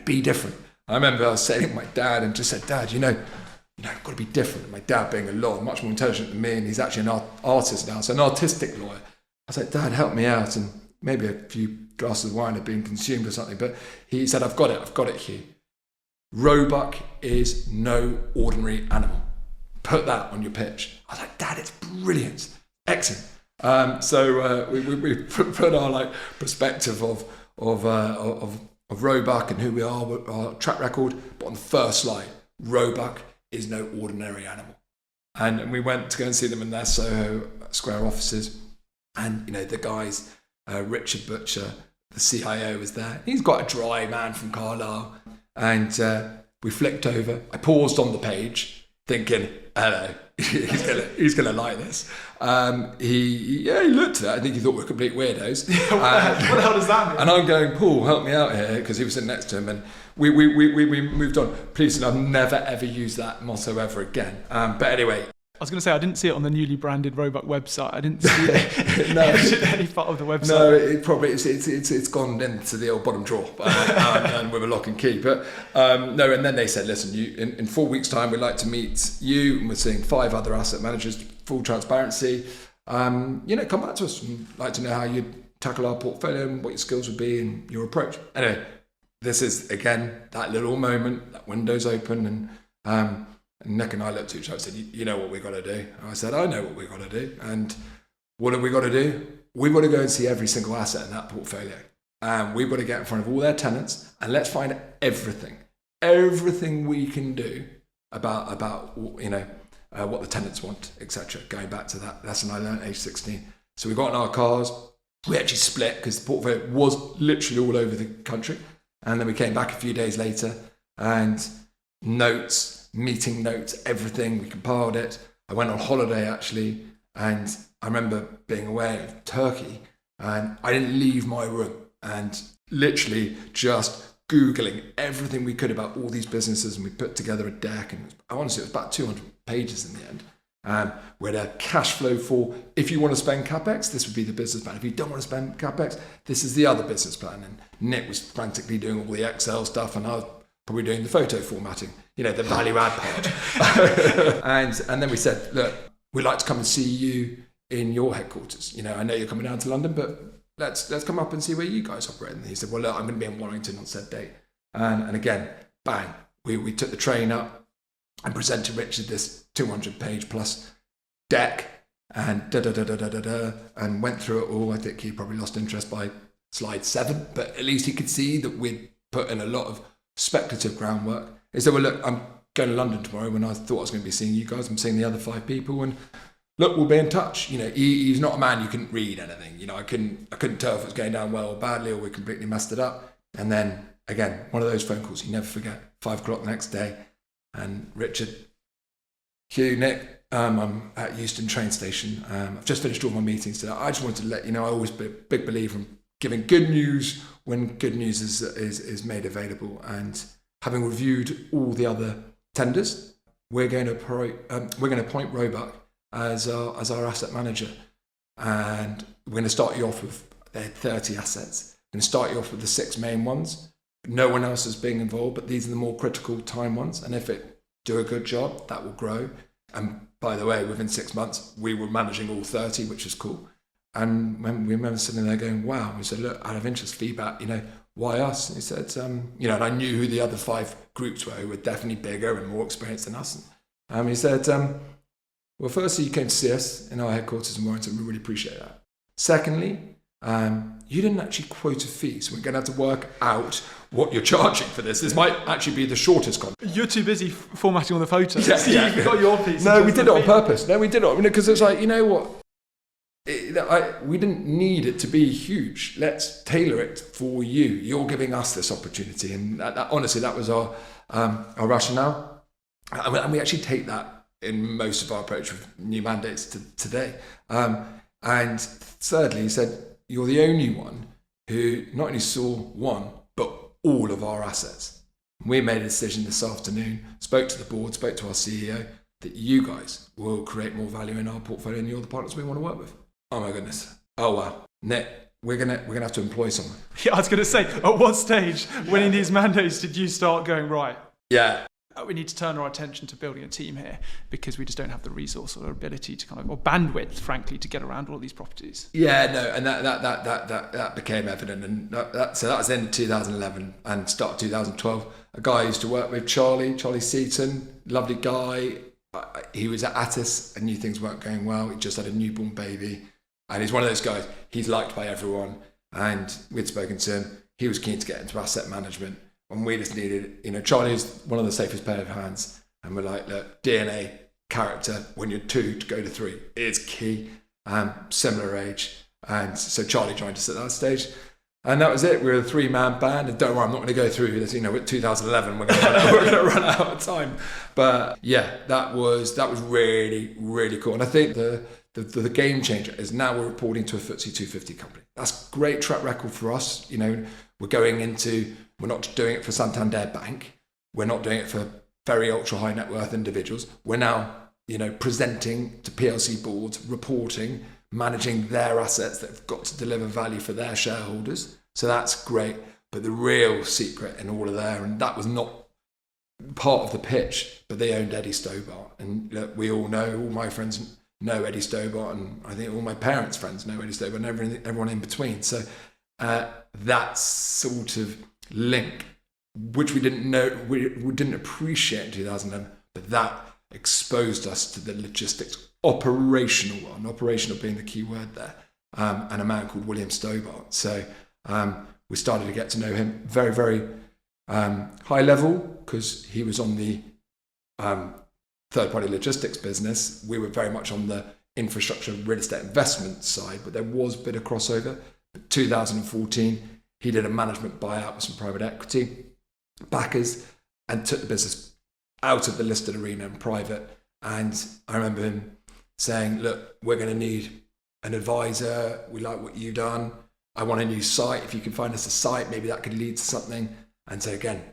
be different. I remember I was sailing with my dad and just said, Dad, I've got to be different. And my dad, being a lawyer, much more intelligent than me, and he's actually an artist now, so an artistic lawyer. I said, Dad, help me out, and maybe a few glasses of wine had been consumed or something. But he said, I've got it, Hugh. Roebuck is no ordinary animal. Put that on your pitch. I was like, Dad, it's brilliant. Excellent. So we put our perspective of Roebuck and who we are, our track record. But on the first slide, Roebuck is no ordinary animal. And we went to go and see them in their Soho Square offices. And, the guys, Richard Butcher, the CIO, was there. He's quite a dry man from Carlisle. And we flicked over. I paused on the page thinking, hello, he's gonna like this. He looked at it. I think he thought we were complete weirdos. What the hell does that mean? And I'm going, Paul, help me out here, because he was sitting next to him, and we moved on. Please, I've never ever used that motto ever again. But anyway. I was going to say, I didn't see it on the newly branded Roebuck website. I didn't see it any part of the website. No, it probably it's gone into the old bottom drawer and with a lock and key. But no, and then they said, listen, in 4 weeks' time, we'd like to meet you, and we're seeing 5 other asset managers. Full transparency. Come back to us. We'd like to know how you tackle our portfolio and what your skills would be and your approach. Anyway, this is again that little moment. That window's open and Nick and I looked at each other and said, you know what we've got to do? And I said, I know what we've got to do. And what have we got to do? We've got to go and see every single asset in that portfolio. And we've got to get in front of all their tenants, and let's find everything we can do about what the tenants want, etc. Going back to that lesson I learned at age 16. So we got in our cars. We actually split because the portfolio was literally all over the country. And then we came back a few days later, and meeting notes, everything, we compiled it. I went on holiday actually, and I remember being away in Turkey, and I didn't leave my room, and literally just Googling everything we could about all these businesses, and we put together a deck, and honestly it was about 200 pages in the end. We had a cash flow for, if you want to spend CapEx, this would be the business plan. If you don't want to spend CapEx, this is the other business plan. And Nick was frantically doing all the Excel stuff, and I was probably doing the photo formatting, the value add part. and then we said, look, we'd like to come and see you in your headquarters. I know you're coming down to London, but let's come up and see where you guys operate. And he said, well, look, I'm going to be in Warrington on said date. And again, bang, we took the train up and presented Richard this 200-page plus deck and and went through it all. I think he probably lost interest by slide 7, but at least he could see that we'd put in a lot of speculative groundwork. He said, well, look, I'm going to London tomorrow when I thought I was going to be seeing you guys. I'm seeing the other 5 people, and look, we'll be in touch. He's not a man you couldn't read anything. I couldn't tell if it was going down well or badly, or we completely messed it up. And then again, one of those phone calls you never forget. 5 o'clock the next day, and Richard, Hugh, Nick, I'm at Euston train station. I've just finished all my meetings today. I just wanted to let you know, I always be a big believer in giving good news when good news is made available. And having reviewed all the other tenders, we're going to appoint Roebuck as our asset manager, and we're going to start you off with their 30 assets. We're going to start you off with the 6 main ones. No one else is being involved, but these are the more critical time ones. And if it do a good job, that will grow. And by the way, within 6 months, we were managing all 30, which is cool. And when we remember sitting there going, wow, we said, look, out of interest feedback, why us? And he said, and I knew who the other 5 groups were who were definitely bigger and more experienced than us. And he said, well, firstly, you came to see us in our headquarters in Warrington. We really appreciate that. Secondly, you didn't actually quote a fee, so we're going to have to work out what you're charging for this. This might actually be the shortest contract. You're too busy formatting all the photos. Yeah. You've got your piece. No, we did it on purpose. No, we did it because it's like, you know what? We didn't need it to be huge. Let's tailor it for you. You're giving us this opportunity. And honestly, that was our rationale. And we actually take that in most of our approach with new mandates today. And thirdly, he said, you're the only one who not only saw one, but all of our assets. We made a decision this afternoon, spoke to the board, spoke to our CEO, that you guys will create more value in our portfolio and you're the partners we want to work with. Oh my goodness. Oh wow. Nick, we're gonna have to employ someone. Yeah, I was going to say, at what stage, winning these mandates, did you start going, right, Yeah. we need to turn our attention to building a team here because we just don't have the resource or ability to or bandwidth, frankly, to get around all these properties? Yeah, no, and that became evident, and so that was in 2011 and start of 2012. A guy I used to work with, Charlie Seaton, lovely guy. He was at Attis and knew things weren't going well. He just had a newborn baby, and he's one of those guys. He's liked by everyone, and we'd spoken to him. He was keen to get into asset management. And we just needed, Charlie's one of the safest pair of hands. And we're like, look, DNA, character, when you're 2 to go to 3 is key. Similar age. And so Charlie joined us at that stage. And that was it. We were a 3-man band. And don't worry, I'm not going to go through this. With 2011, we're going to run out of time. But yeah, that was really, really cool. And I think the game changer is now we're reporting to a FTSE 250 company. That's great track record for us. We're not doing it for Santander Bank. We're not doing it for very ultra high net worth individuals. We're now, presenting to PLC boards, reporting, managing their assets that have got to deliver value for their shareholders. So that's great. But the real secret in all of there, and that was not part of the pitch, but they owned Eddie Stobart. And look, we all know, all my friends know Eddie Stobart, and I think all my parents' friends know Eddie Stobart, and everyone in between. So that sort of link, which we didn't know, we didn't appreciate in 2011, but that exposed us to the logistics, operational being the key word there, and a man called William Stobart. So we started to get to know him very, very high level, because he was on the third-party logistics business. We were very much on the infrastructure real estate investment side, but there was a bit of crossover. But 2014, he did a management buyout with some private equity backers and took the business out of the listed arena and private. And I remember him saying, look, we're going to need an advisor. We like what you've done. I want a new site. If you can find us a site, maybe that could lead to something. And so again,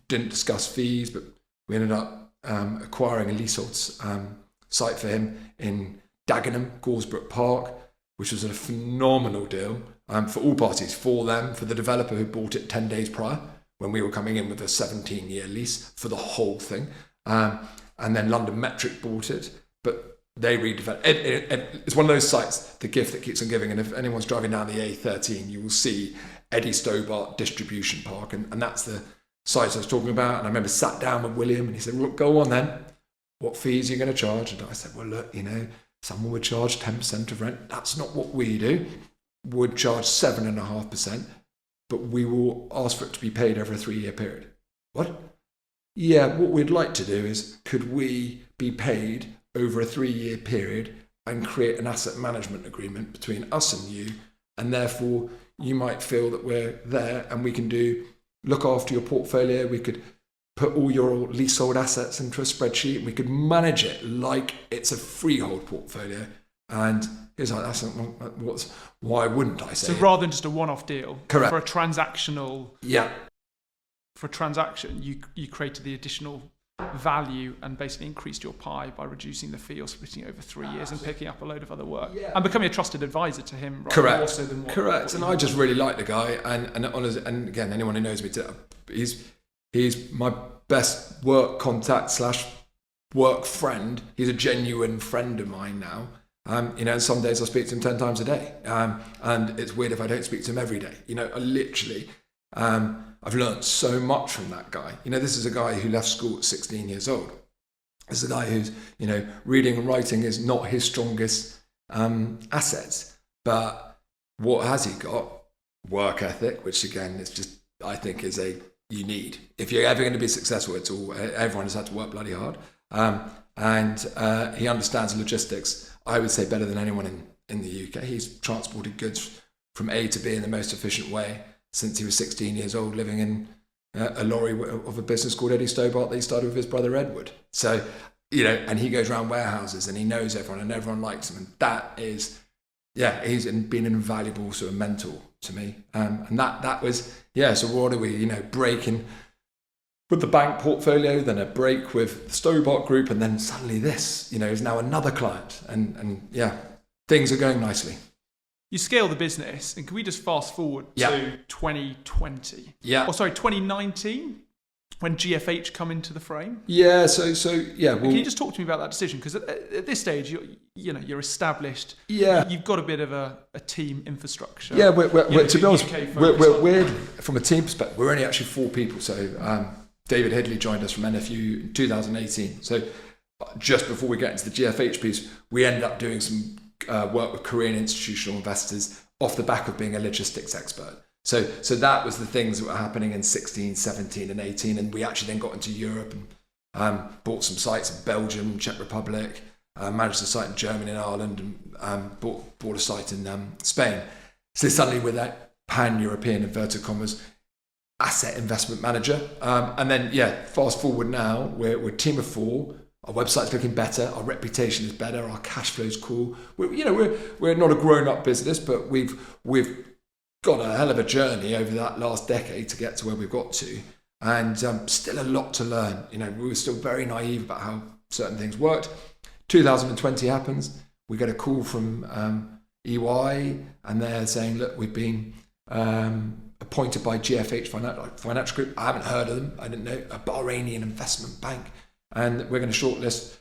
didn't discuss fees, but we ended up acquiring a leasehold site for him in Dagenham, Goresbrook Park, which was a phenomenal deal for all parties, for them, for the developer who bought it 10 days prior, when we were coming in with a 17-year lease for the whole thing. And then London Metric bought it, but they redeveloped it. It's one of those sites, the gift that keeps on giving. And if anyone's driving down the A13, you will see Eddie Stobart Distribution Park. And that's the site I was talking about. And I remember sat down with William and he said, look, go on then. What fees are you going to charge? And I said, well, look, someone would charge 10% of rent. That's not what we do. Would charge 7.5%, but we will ask for it to be paid over a 3-year period. What? Yeah, what we'd like to do is, could we be paid over a 3-year period and create an asset management agreement between us and you, and therefore you might feel that we're there and we can look after your portfolio. We could put all your leasehold assets into a spreadsheet and we could manage it like it's a freehold portfolio. And he's like, why wouldn't I say? So rather than just a one-off deal, correct, for a transactional, yeah, for a transaction, you created the additional value and basically increased your pie by reducing the fee or splitting it over 3 years and picking up a load of other work, and becoming a trusted advisor to him. Right? Correct. More so than Correct. And I just really like the guy, and again, anyone who knows me, he's my best work contact / work friend. He's a genuine friend of mine now. And some days I speak to him 10 times a day. And it's weird if I don't speak to him every day. I literally, I've learned so much from that guy. This is a guy who left school at 16 years old. This is a guy who's, reading and writing is not his strongest assets. But what has he got? Work ethic, which again, it's just, I think you need. If you're ever going to be successful at all, everyone has had to work bloody hard. And he understands logistics, I would say, better than anyone in the UK. He's transported goods from A to B in the most efficient way since he was 16 years old, living in a lorry of a business called Eddie Stobart that he started with his brother Edward. So, and he goes around warehouses and he knows everyone and everyone likes him. And that is, he's been an invaluable sort of mentor to me. And that was, so what are we, breaking with the bank portfolio, then a break with the Stobart Group, and then suddenly this, is now another client. And things are going nicely. You scale the business, and can we just fast forward to 2020? 2019, when GFH come into the frame? Yeah, so. Can you just talk to me about that decision? Because at this stage, you're established. Yeah. You've got a bit of a team infrastructure. Yeah, we're to be honest, we're from a team perspective, we're only actually 4 people. So David Headley joined us from NFU in 2018. So just before we get into the GFH piece, we ended up doing some work with Korean institutional investors off the back of being a logistics expert. So that was the things that were happening in 16, 17 and 18. And we actually then got into Europe and bought some sites in Belgium, Czech Republic, managed a site in Germany and Ireland, and bought a site in Spain. So suddenly we're that pan-European, inverted commas, asset investment manager. And then, fast forward now, we're a team of 4. Our website's looking better. Our reputation is better. Our cash flow's cool. We're not a grown-up business, but we've got a hell of a journey over that last decade to get to where we've got to, and still a lot to learn. We were still very naive about how certain things worked. 2020 happens. We get a call from EY, and they're saying, "Look, we've been appointed by GFH Financial Group. I haven't heard of them. I didn't know, a Bahraini investment bank." And we're going to shortlist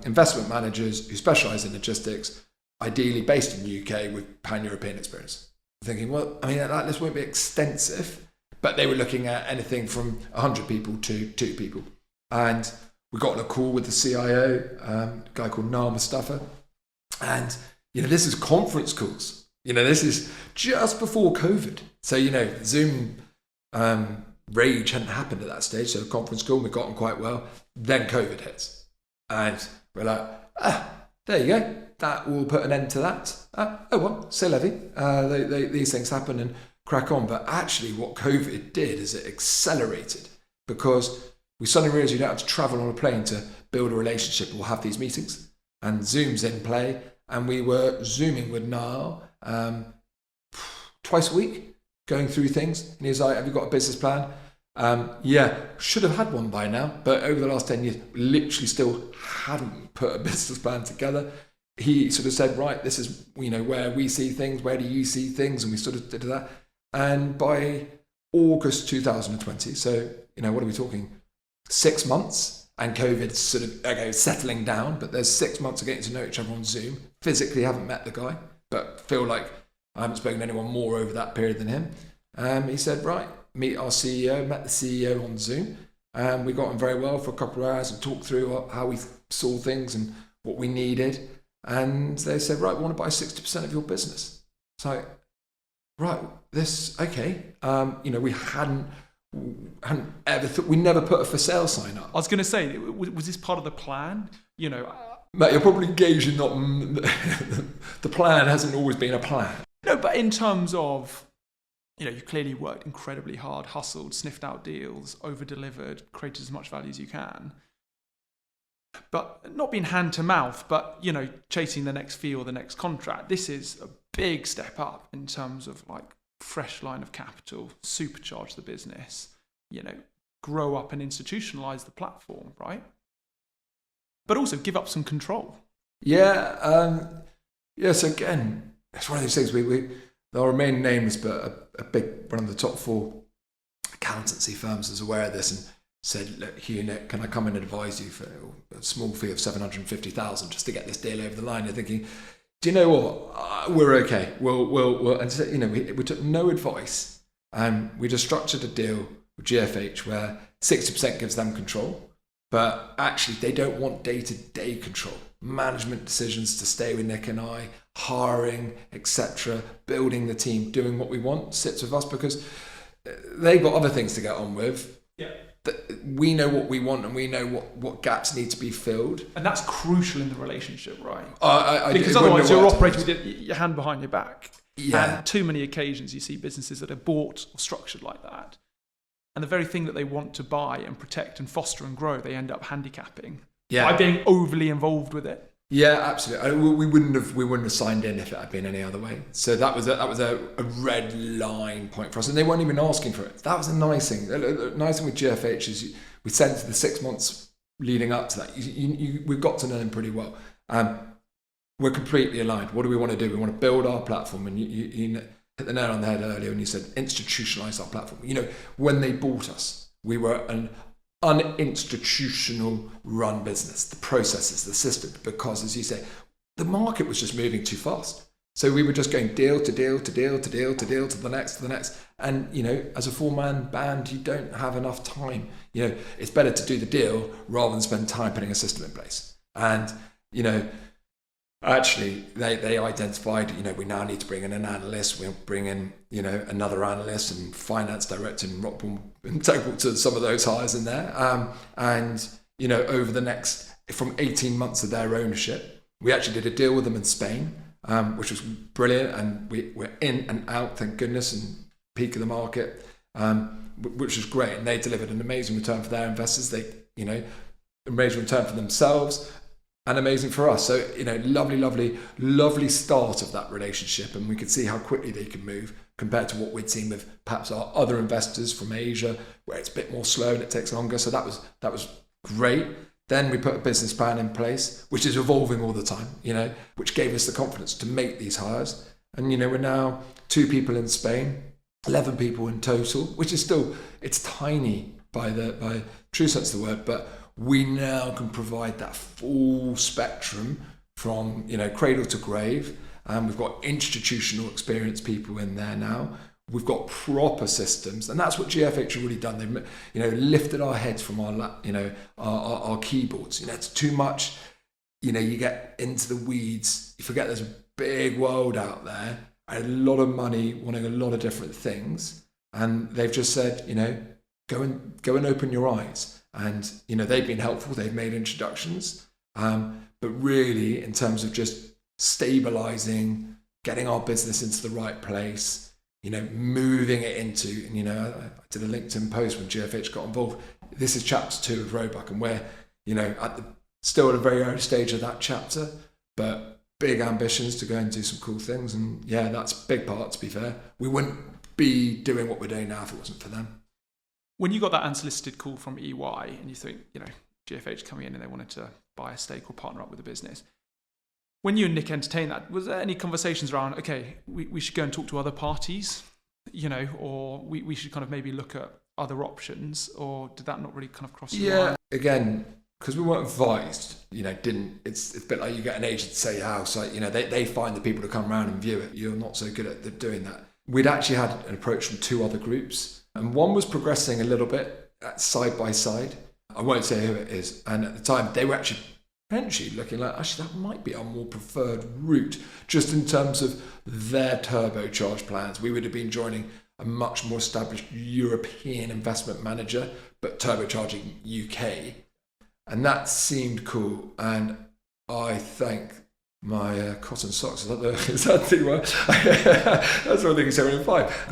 investment managers who specialise in logistics, ideally based in the UK with pan-European experience. Thinking, that list won't be extensive, but they were looking at anything from 100 people to 2 people. And we got on a call with the CIO, a guy called Niall Mustafa. And, this is conference calls. This is just before COVID. So, Zoom rage hadn't happened at that stage. So conference call, we got on quite well. Then COVID hits. And we're like, there you go. That will put an end to that. C'est la vie. These things happen and crack on. But actually what COVID did is it accelerated, because we suddenly realised you don't have to travel on a plane to build a relationship or have these meetings. And Zoom's in play. And we were Zooming with Niall twice a week, going through things. And he was like, "Have you got a business plan?" Should have had one by now, but over the last 10 years, literally still hadn't put a business plan together. He sort of said, "Right, this is, where we see things, where do you see things?" And we sort of did that. And by August 2020, so, what are we talking? 6 months, and COVID's sort of settling down, but there's 6 months of getting to know each other on Zoom. Physically haven't met the guy, but feel like I haven't spoken to anyone more over that period than him. He said, "Right, meet our CEO," met the CEO on Zoom, and we got on very well for a couple of hours and talked through how we saw things and what we needed. And they said, "Right, we want to buy 60% of your business." So, right, we hadn't ever thought, we never put a for sale sign up. I was going to say, was this part of the plan? Mate, you're probably gauging not the plan hasn't always been a plan. No, but in terms of, you clearly worked incredibly hard, hustled, sniffed out deals, over-delivered, created as much value as you can. But not being hand to mouth, but, chasing the next fee or the next contract. This is a big step up in terms of fresh line of capital, supercharge the business, grow up and institutionalize the platform, right? But also give up some control. Yeah. So again, it's one of those things they'll remain nameless, but one of the top 4 accountancy firms is aware of this and said, "Look, Hugh, Nick, can I come and advise you for a small fee of 750,000 just to get this deal over the line?" You're thinking, do you know what? We're okay. We'll and so, we took no advice, and we just structured a deal with GFH where 60% gives them control, but actually they don't want day-to-day control. Management decisions to stay with Nick and I, hiring, etc., building the team, doing what we want sits with us because they've got other things to get on with. Yeah. We know what we want and we know what gaps need to be filled. And that's crucial in the relationship, right? Because otherwise you're operating with your hand behind your back. Yeah. And too many occasions you see businesses that are bought or structured like that. And the very thing that they want to buy and protect and foster and grow, they end up handicapping by being overly involved with it. Yeah, absolutely. We wouldn't have signed in if it had been any other way. So that was a red line point for us, and they weren't even asking for it. That was a nice thing. The nice thing with GFH is we sent the 6 months leading up to that. We've got to know them pretty well. We're completely aligned. What do we want to do? We want to build our platform, and you hit the nail on the head earlier when you said institutionalize our platform. When they bought us, we were an uninstitutional run business, the processes, the system, because as you say, the market was just moving too fast. So we were just going deal to deal to deal to deal to deal to the next. And, as a 4-man band, you don't have enough time. It's better to do the deal rather than spend time putting a system in place. And, actually, they identified, we now need to bring in an analyst. We'll bring in, another analyst and finance director and Rockpool integral to some of those hires in there. Over the next, from 18 months of their ownership, we actually did a deal with them in Spain, which was brilliant. And we're in and out, thank goodness, and peak of the market, which was great. And they delivered an amazing return for their investors. They, amazing return for themselves. And amazing for us. So, lovely start of that relationship. And we could see how quickly they could move compared to what we'd seen with perhaps our other investors from Asia, where it's a bit more slow and it takes longer. So that was great. Then we put a business plan in place, which is evolving all the time, which gave us the confidence to make these hires. And, we're now 2 people in Spain, 11 people in total, which is still, it's tiny by true sense of the word, but we now can provide that full spectrum from, cradle to grave. We've got institutional experienced people in there now. We've got proper systems, and that's what GFH have really done. They've, lifted our heads from our keyboards. It's too much. You get into the weeds. You forget there's a big world out there, and a lot of money wanting a lot of different things. And they've just said, go and open your eyes. And, they've been helpful. They've made introductions. But really, in terms of just stabilizing, getting our business into the right place, moving it into, I did a LinkedIn post when GFH got involved. This is chapter 2 of Roebuck, and we're, still at a very early stage of that chapter, but big ambitions to go and do some cool things. And yeah, that's a big part, to be fair. We wouldn't be doing what we're doing now if it wasn't for them. When you got that unsolicited call from EY and you think, GFH coming in and they wanted to buy a stake or partner up with the business, when you and Nick entertained that, was there any conversations around, okay, we should go and talk to other parties, or we should kind of maybe look at other options, or did that not really kind of cross your mind? Yeah, again, because we weren't advised, it's a bit like you get an agent to sell your house, like, they find the people to come around and view it. You're not so good at doing that. We'd actually had an approach from 2 other groups, and one was progressing a little bit side by side. I won't say who it is. And at the time, they were actually potentially looking like, actually, that might be our more preferred route, just in terms of their turbocharged plans. We would have been joining a much more established European investment manager, but turbocharging UK. And that seemed cool. And I thank my cotton socks, is that the word? That's one thing you say in 5.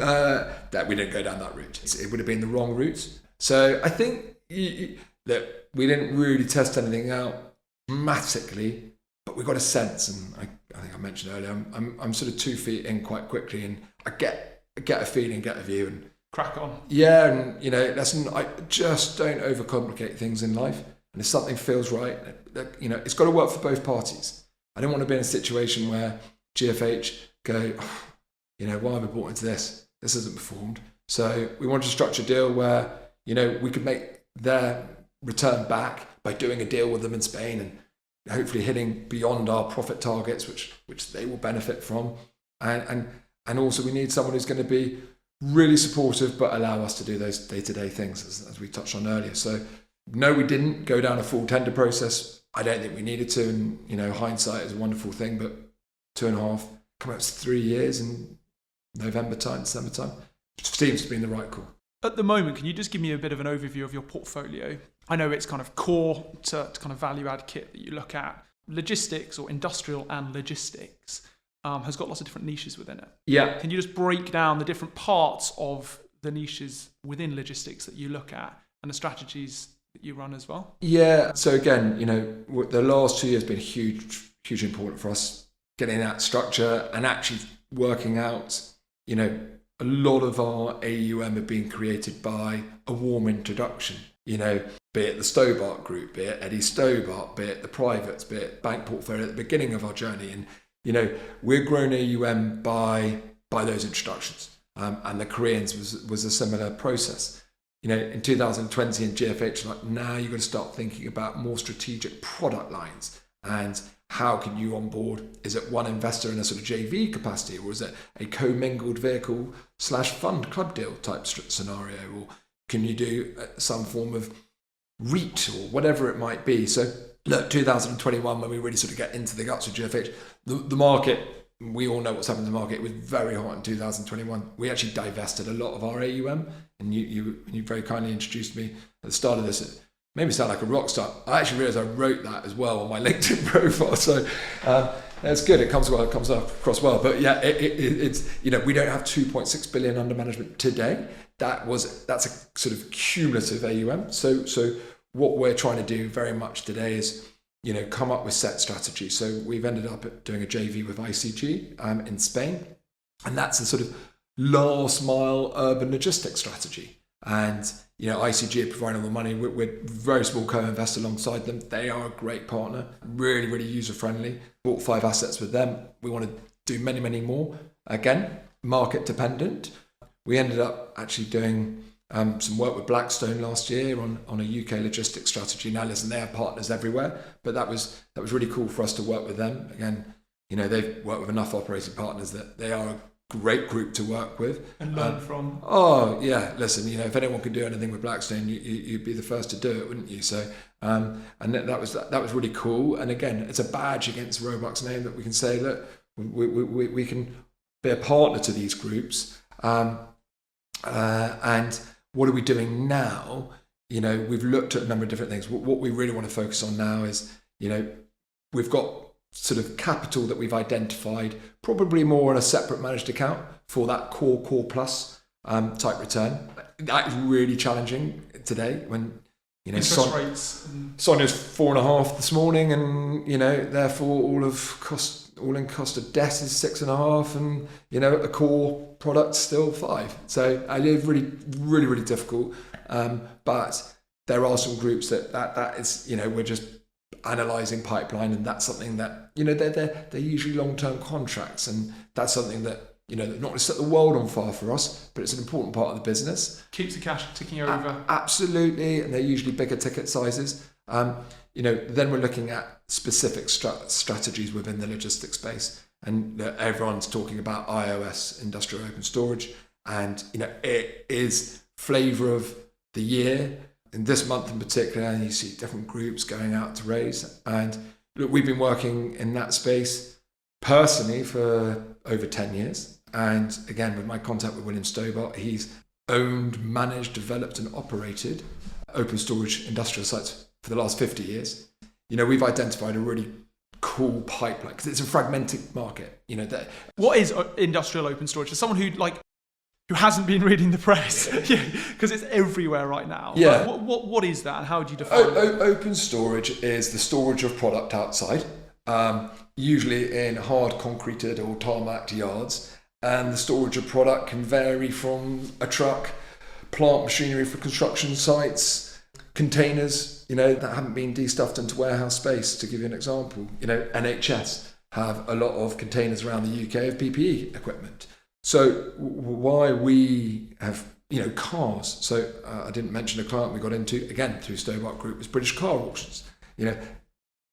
That we didn't go down that route. It would have been the wrong route. So I think that we didn't really test anything out dramatically, but we got a sense, and I think I mentioned earlier, I'm sort of 2 feet in quite quickly, and I get a feeling, get a view, and crack on. Yeah, and I just don't overcomplicate things in life. And if something feels right, it's got to work for both parties. I don't want to be in a situation where GFH go, why have we bought into this? This hasn't performed. So we wanted to structure a deal where, we could make their return back by doing a deal with them in Spain, and hopefully hitting beyond our profit targets, which they will benefit from. And also we need someone who's going to be really supportive, but allow us to do those day-to-day things, as we touched on earlier. So no, we didn't go down a full tender process. I don't think we needed to. And, hindsight is a wonderful thing, but 2.5, coming up to 3 years in November time, December time, seems to be in the right call. At the moment, can you just give me a bit of an overview of your portfolio? I know it's kind of core to kind of value-add kit that you look at. Logistics, or industrial and logistics, has got lots of different niches within it. Yeah. Can you just break down the different parts of the niches within logistics that you look at and the strategies that you run as well? Yeah. So again, the last 2 years have been hugely important for us, getting that structure and actually working out, a lot of our AUM have been created by a warm introduction, be it the Stobart Group, be it Eddie Stobart, be it the privates, be it bank portfolio at the beginning of our journey. And, we're grown AUM by those introductions. And the Koreans was a similar process. In 2020 in GFH, like, now you've got to start thinking about more strategic product lines and how can you onboard? Is it one investor in a sort of JV capacity, or is it a commingled vehicle / fund club deal type scenario, or can you do some form of REIT or whatever it might be? So look, 2021, when we really sort of get into the guts of GFH, the market, we all know what's happened to the market. It was very hot in 2021. We actually divested a lot of our AUM, and you very kindly introduced me at the start of this. It made me sound like a rock star. I actually realised I wrote that as well on my LinkedIn profile. So that's good. It comes across well. But yeah, it's we don't have 2.6 billion under management today. That's a sort of cumulative AUM. So what we're trying to do very much today is come up with set strategies. So we've ended up doing a JV with ICG in Spain, and that's a sort of last mile urban logistics strategy. And ICG are providing all the money. We're a very small co-invest alongside them. They are a great partner, really, really user friendly. Bought 5 assets with them. We want to do many, many more. Again, market dependent. We ended up actually doing some work with Blackstone last year on a UK logistics strategy. Now, listen, they have partners everywhere, but that was really cool for us to work with them. Again, they've worked with enough operating partners that they are a great group to work with and learn from. Oh yeah, listen, if anyone could do anything with Blackstone, you'd be the first to do it, wouldn't you? So and that was really cool. And again, it's a badge against Roebuck's name that we can say, look, we can be a partner to these groups. And what are we doing now? We've looked at a number of different things. What we really want to focus on now is, we've got sort of capital that we've identified, probably more on a separate managed account for that core plus type return. That is really challenging today when interest rates. Sonia's 4.5 this morning, and therefore all-in cost of debt is 6.5, and a core product still 5. So I live really, really, really difficult. But there are some groups that is we're just analysing pipeline, and that's something that they're usually long-term contracts, and that's something that not going to set the world on fire for us, but it's an important part of the business. Keeps the cash ticking over. Absolutely, and they're usually bigger ticket sizes. Then we're looking at specific strategies within the logistics space, and everyone's talking about IOS, industrial open storage, and it is flavour of the year. In this month in particular, and you see different groups going out to raise. And look, we've been working in that space personally for over 10 years. And again, with my contact with William Stobart, he's owned, managed, developed and operated open storage industrial sites for the last 50 years. We've identified a really cool pipeline because it's a fragmented market. What is industrial open storage? For someone who hasn't been reading the press, because it's everywhere right now. Yeah. What is that, and how do you define it? Open storage is the storage of product outside, usually in hard concreted or tarmacked yards. And the storage of product can vary from a truck, plant machinery for construction sites, containers, that haven't been de-stuffed into warehouse space. To give you an example, NHS have a lot of containers around the UK of PPE equipment. So why we have, cars. So I didn't mention a client we got into, again, through Stobart Group, was British Car Auctions.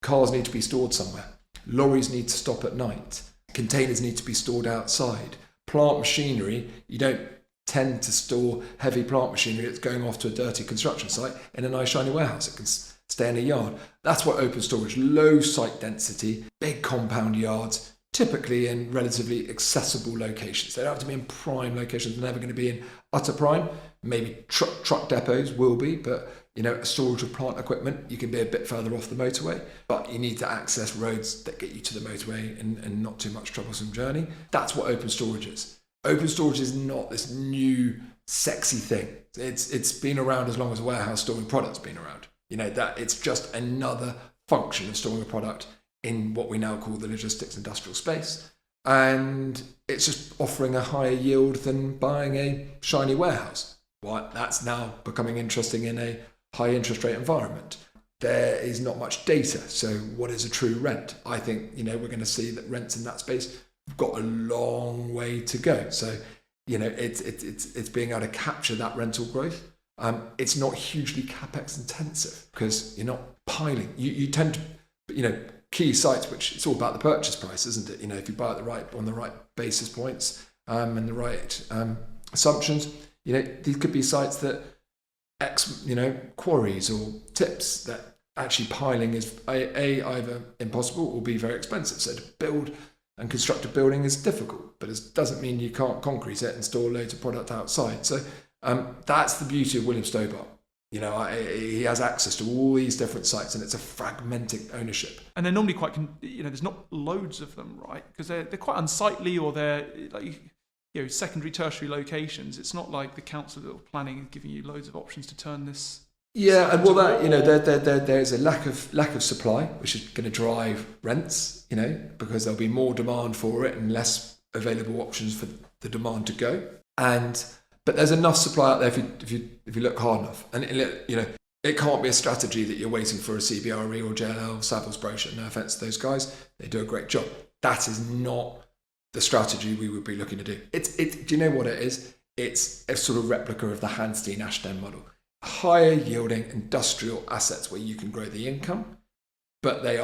cars need to be stored somewhere. Lorries need to stop at night. Containers need to be stored outside. Plant machinery, you don't tend to store heavy plant machinery that's going off to a dirty construction site in a nice shiny warehouse. It can stay in a yard. That's what open storage, low site density, big compound yards, typically in relatively accessible locations. They don't have to be in prime locations. They're never going to be in utter prime. Maybe truck depots will be, but a storage of plant equipment, you can be a bit further off the motorway, but you need to access roads that get you to the motorway and not too much troublesome journey. That's what open storage is. Open storage is not this new sexy thing. It's been around as long as warehouse storing products been around. That it's just another function of storing a product in what we now call the logistics industrial space. And it's just offering a higher yield than buying a shiny warehouse. Well, that's now becoming interesting in a high interest rate environment. There is not much data. So what is a true rent? I think, we're going to see that rents in that space have got a long way to go. So, it's being able to capture that rental growth. It's not hugely capex intensive because you're not piling. You tend to, key sites, which it's all about the purchase price, isn't it? If you buy it on the right basis points and the right assumptions, these could be sites that quarries or tips that actually piling is either impossible or be very expensive. So to build and construct a building is difficult, but it doesn't mean you can't concrete it and store loads of product outside. So that's the beauty of William Stobart. He has access to all these different sites, and it's a fragmented ownership. And they're normally quite, there's not loads of them, right? Because they're quite unsightly, or they're secondary, tertiary locations. It's not like the council or planning is giving you loads of options to turn this. Yeah, and there's a lack of supply, which is going to drive rents. Because there'll be more demand for it and less available options for the demand to go. But there's enough supply out there if you look hard enough. And it can't be a strategy that you're waiting for a CBRE or JLL, Savills brochure. No offense to those guys, they do a great job. That is not the strategy we would be looking to do. Do you know what it is? It's a sort of replica of the Hanstein-Ashton model. Higher yielding industrial assets where you can grow the income, but they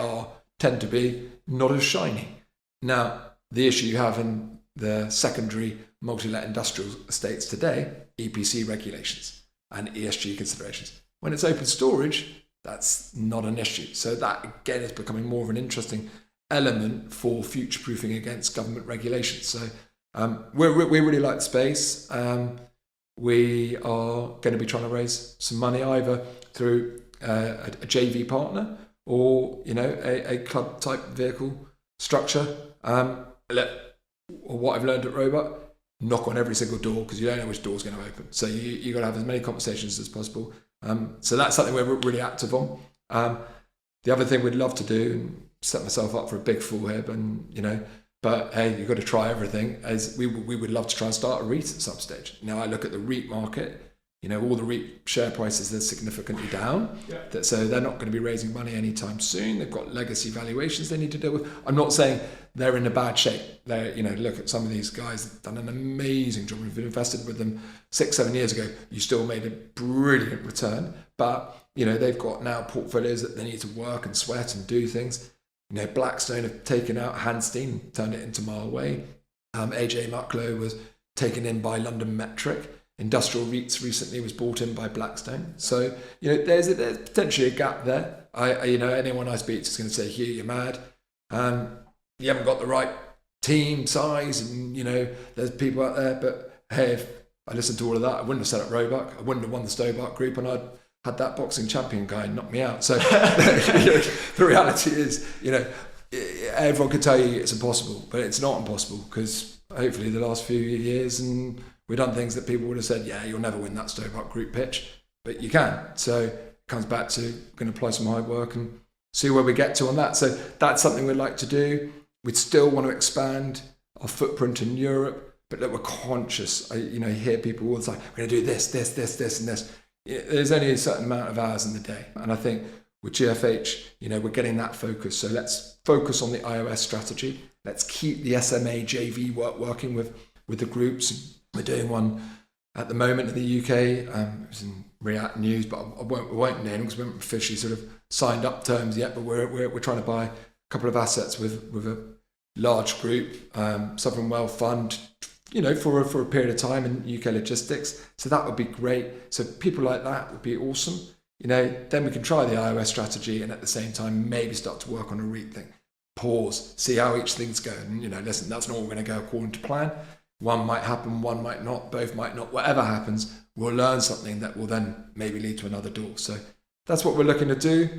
tend to be not as shiny. Now, the issue you have in the secondary multi-let industrial estates today, EPC regulations and ESG considerations. When it's open storage, that's not an issue. So that again is becoming more of an interesting element for future-proofing against government regulations. So we really like the space. We are going to be trying to raise some money either through a JV partner or a club type vehicle structure. What I've learned at Roebuck, knock on every single door because you don't know which door's going to open. So you got to have as many conversations as possible. So that's something we're really active on. The other thing we'd love to do, and set myself up for a big fool here, but hey, you've got to try everything. As we would love to try and start a REIT at some stage. Now I look at the REIT market. All the REIT share prices are significantly down. Yeah. So they're not going to be raising money anytime soon. They've got legacy valuations they need to deal with. I'm not saying they're in a bad shape. Look at some of these guys that have done an amazing job. We've invested with them 6-7 years ago. You still made a brilliant return, but they've got now portfolios that they need to work and sweat and do things. Blackstone have taken out Hanstein, turned it into Mileway. AJ Mucklow was taken in by London Metric. Industrial REITs recently was bought in by Blackstone. So, there's potentially a gap there. Anyone I speak to is going to say, Hugh, you're mad. You haven't got the right team size and, there's people out there. But hey, if I listened to all of that, I wouldn't have set up Roebuck. I wouldn't have won the Stobart Group, and I'd had that boxing champion guy knock me out. So the reality is, everyone could tell you it's impossible, but it's not impossible because hopefully the last few years and we've done things that people would have said, yeah, you'll never win that Stobart Group pitch, but you can. So it comes back to going to apply some hard work and see where we get to on that. So that's something we'd like to do. We'd still want to expand our footprint in Europe, but that we're conscious. I hear people all the time, we're going to do this, this, and this. There's only a certain amount of hours in the day. And I think with GFH, we're getting that focus. So let's focus on the iOS strategy. Let's keep the SMA JV working with the groups. We're doing one at the moment in the UK. It was in React News, but I won't name them because we haven't officially sort of signed up terms yet. But we're trying to buy a couple of assets with a large group, sovereign wealth fund, for a period of time in UK logistics. So that would be great. So people like that would be awesome. Then we can try the iOS strategy and at the same time maybe start to work on a REIT thing. Pause, see how each thing's going. And listen, that's not all going to go according to plan. One might happen, one might not, both might not. Whatever happens, we'll learn something that will then maybe lead to another door. So that's what we're looking to do.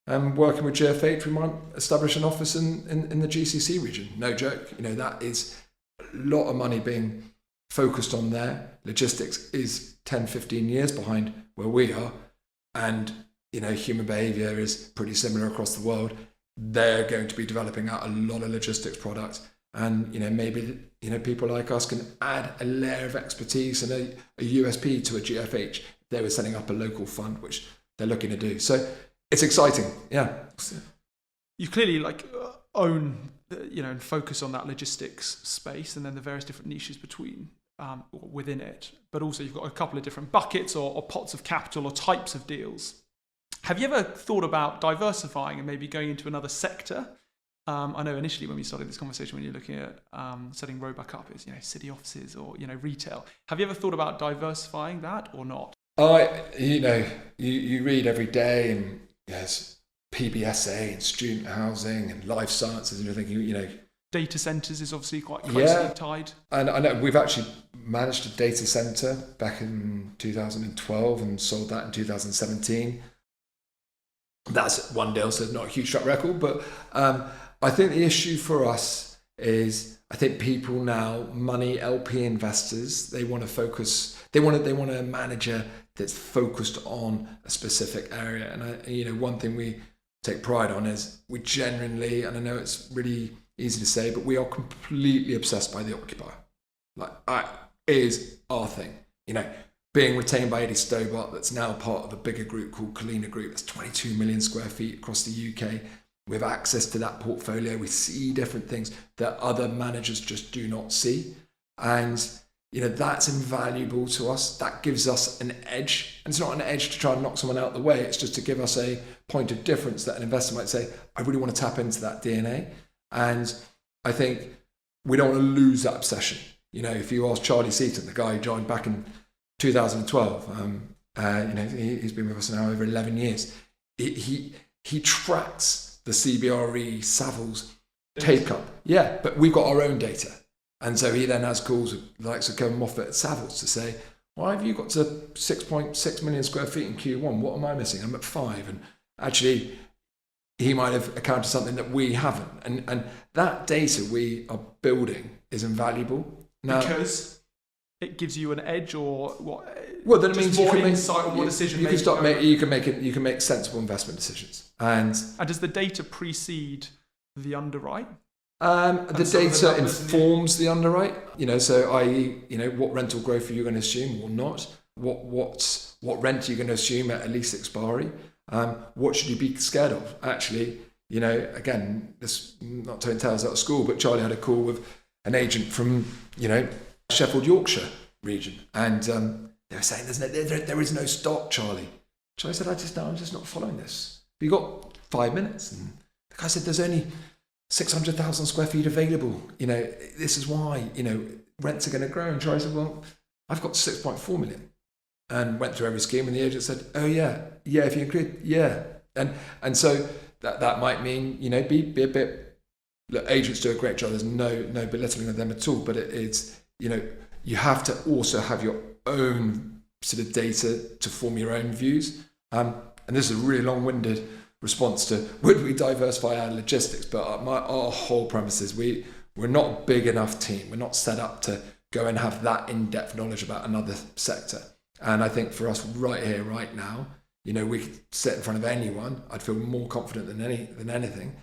Working with GFH, we might establish an office in the GCC region. No joke. That is a lot of money being focused on there. Logistics is 10, 15 years behind where we are. And, human behavior is pretty similar across the world. They're going to be developing out a lot of logistics products. And, maybe, people like us can add a layer of expertise and a USP to a GFH. They were setting up a local fund, which they're looking to do. So it's exciting. Yeah. You clearly own, and focus on that logistics space and then the various different niches between within it. But also you've got a couple of different buckets or pots of capital or types of deals. Have you ever thought about diversifying and maybe going into another sector? I know initially when we started this conversation, when you're looking at setting Roebuck up, it's city offices or retail. Have you ever thought about diversifying that or not? You read every day and yes, PBSA and student housing and life sciences, and you're thinking, data centers is obviously quite closely tied. And I know we've actually managed a data center back in 2012 and sold that in 2017. That's one deal, so not a huge track record, but I think the issue for us is I think people now, money LP investors, they want to focus. They want a manager that's focused on a specific area. And one thing we take pride on is we genuinely, and I know it's really easy to say, but we are completely obsessed by the occupier. Is our thing. Being retained by Eddie Stobart, that's now part of a bigger group called Kalina Group. That's 22 million square feet across the UK. We have access to that portfolio. We see different things that other managers just do not see. And, that's invaluable to us. That gives us an edge. And it's not an edge to try and knock someone out of the way. It's just to give us a point of difference that an investor might say, I really want to tap into that DNA. And I think we don't want to lose that obsession. If you ask Charlie Seaton, the guy who joined back in 2012, he's been with us now over 11 years. He tracks the CBRE Savills take up. Yeah, but we've got our own data. And so he then has calls with the likes of Kevin Moffat at Savills to say, why have you got to 6.6 million square feet in Q1? What am I missing? I'm at 5. And actually, he might have accounted something that we haven't. And that data we are building is invaluable. Now, because it gives you an edge or what? Well, then it means more you can insight on what decision you can start you can make sensible investment decisions. And does the data precede the underwrite? The data informs the underwrite. So i.e., what rental growth are you going to assume or not? What rent are you going to assume at lease expiry? What should you be scared of? Actually, again, this not telling tales out of school, but Charlie had a call with an agent from Sheffield, Yorkshire region, and they were saying there is no stock, Charlie. Charlie said, I'm just not following this. You got 5 minutes, and the guy said there's only 600,000 square feet available. This is why rents are going to grow. And Charlie said, well, I've got 6.4 million, and went through every scheme, and the agent said, oh yeah, if you include, yeah, and so that might mean be a bit. Look, agents do a great job. There's no belittling of them at all. But it's you have to also have your own sort of data to form your own views. And this is a really long-winded response to would we diversify our logistics? But our whole premise is we're not a big enough team. We're not set up to go and have that in-depth knowledge about another sector. And I think for us right here, right now, we could sit in front of anyone. I'd feel more confident than anything.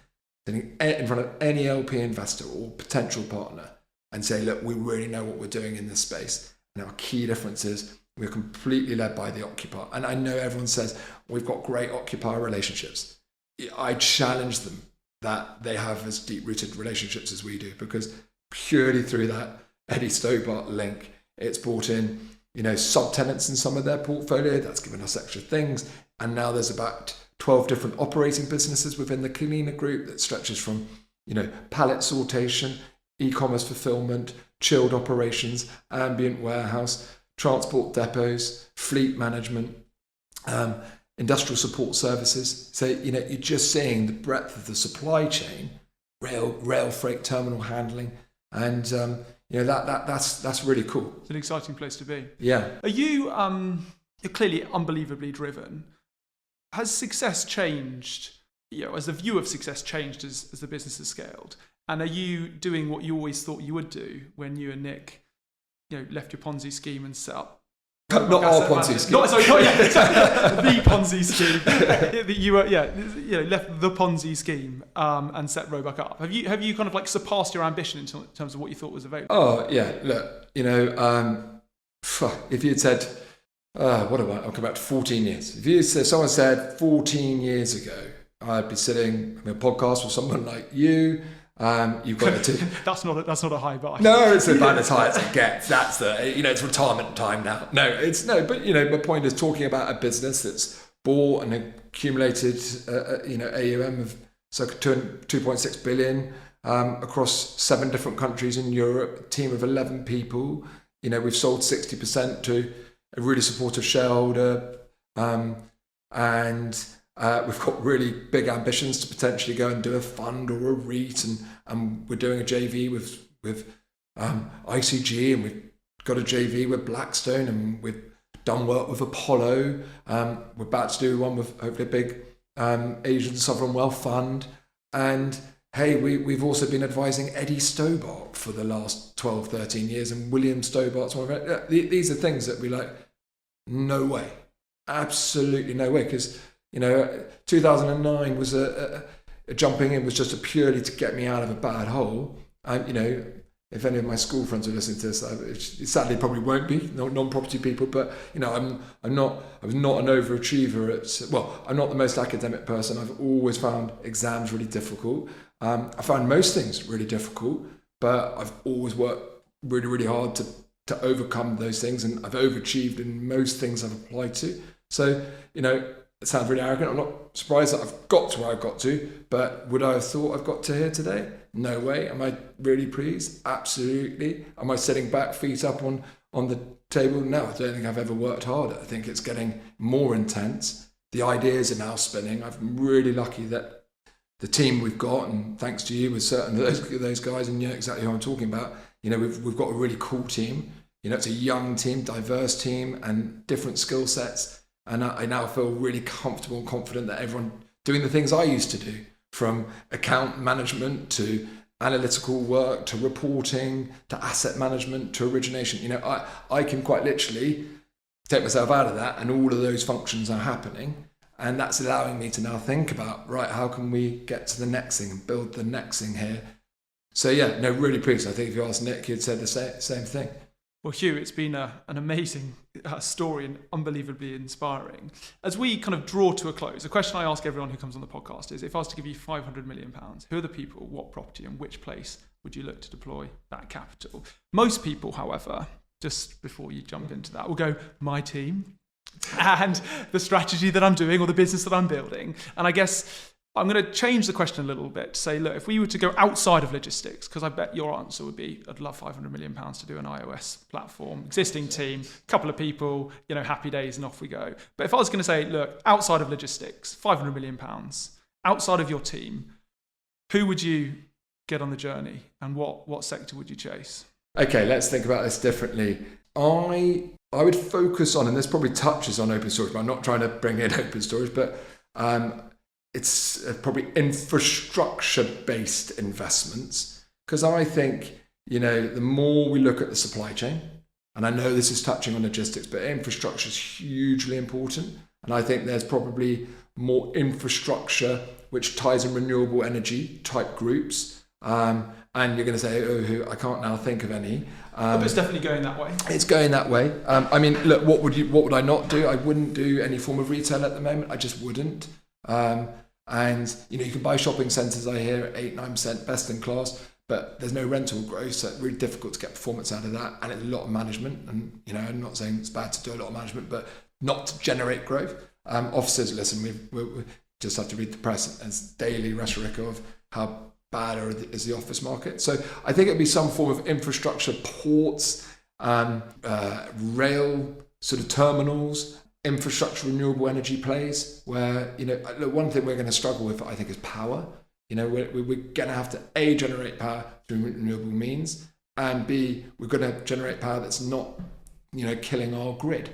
In front of any LP investor or potential partner and say, look, we really know what we're doing in this space. And our key difference is we're completely led by the occupier. And I know everyone says we've got great occupier relationships. I challenge them that they have as deep-rooted relationships as we do, because purely through that Eddie Stobart link, it's brought in subtenants in some of their portfolio. That's given us extra things. And now there's about 12 different operating businesses within the Cleaner Group that stretches from, pallet sortation, e-commerce fulfillment, chilled operations, ambient warehouse, transport depots, fleet management, industrial support services. So, you're just seeing the breadth of the supply chain, rail freight terminal handling, and that's really cool. It's an exciting place to be. Yeah. Are you? You're clearly unbelievably driven. Has success changed? As the view of success changed as the business has scaled? And are you doing what you always thought you would do when you and Nick, left your Ponzi scheme and set up? Not our Ponzi scheme. The Ponzi scheme. That you were, left the Ponzi scheme and set Roebuck up. Have you kind of like surpassed your ambition in terms of what you thought was available? Oh yeah, look, if you'd said, I'll come back to 14 years. If someone said 14 years ago, I'd be sitting on a podcast with someone like you. You've got to. That's not a high bar. No, it's about as high as it gets. That's it's retirement time now. But my point is talking about a business that's bought and accumulated, AUM of circa 2.6 billion across 7 different countries in Europe. A team of 11 people. We've sold 60% to a really supportive shareholder, and we've got really big ambitions to potentially go and do a fund or a REIT, and we're doing a JV with ICG, and we've got a JV with Blackstone, and we've done work with Apollo. We're about to do one with hopefully a big Asian sovereign wealth fund, and hey, we've also been advising Eddie Stobart for the last 12, 13 years, and William Stobart's one of it. These are things that we like, no way, absolutely no way, because 2009 was a jumping in was just a purely to get me out of a bad hole. And if any of my school friends are listening to this, it sadly probably won't be, non-property people. But I was not an overachiever. I'm not the most academic person. I've always found exams really difficult. I found most things really difficult, but I've always worked really, really hard to overcome those things, and I've overachieved in most things I've applied to. So it sounds really arrogant. I'm not surprised that I've got to where I've got to, but would I have thought I've got to here today? No way. Am I really pleased? Absolutely. Am I sitting back, feet up on the table? No, I don't think I've ever worked harder. I think it's getting more intense. The ideas are now spinning. I'm really lucky that the team we've got, and thanks to you with certain of those guys, and exactly who I'm talking about, we've got a really cool team. It's a young team, diverse team, and different skill sets. And I now feel really comfortable and confident that everyone doing the things I used to do, from account management to analytical work to reporting to asset management to origination. I can quite literally take myself out of that, and all of those functions are happening. And that's allowing me to now think about, right, how can we get to the next thing and build the next thing here? So really pleased. I think if you asked Nick, he'd said the same thing. Well, Hugh, it's been an amazing story and unbelievably inspiring. As we kind of draw to a close, the question I ask everyone who comes on the podcast is, if I was to give you £500 million, who are the people, what property, and which place would you look to deploy that capital? Most people, however, just before you jump into that, will go, my team and the strategy that I'm doing or the business that I'm building. And I guess I'm going to change the question a little bit to say, look, if we were to go outside of logistics, because I bet your answer would be, I'd love £500 million to do an iOS platform, existing team, couple of people, happy days, and off we go. But if I was going to say, look, outside of logistics, £500 million, outside of your team, who would you get on the journey, and what sector would you chase? Okay, let's think about this differently. I would focus on, and this probably touches on open storage, but I'm not trying to bring in open storage, but it's probably infrastructure-based investments, because I think, the more we look at the supply chain, and I know this is touching on logistics, but infrastructure is hugely important. And I think there's probably more infrastructure which ties in renewable energy type groups. And you're going to say, I can't now think of any. But it's definitely going that way. It's going that way. Look, what would I not do? I wouldn't do any form of retail at the moment. I just wouldn't. And you can buy shopping centres, I hear, at 8-9% best in class, but there's no rental growth, so it's really difficult to get performance out of that, and it's a lot of management. And I'm not saying it's bad to do a lot of management, but not to generate growth. Offices, listen, we just have to read the press as daily rhetoric of how bad is the office market. So I think it'd be some form of infrastructure, ports, rail sort of terminals, infrastructure, renewable energy plays, where one thing we're going to struggle with, I think, is power. We're going to have to A, generate power through renewable means, and B, we're going to generate power that's not killing our grid.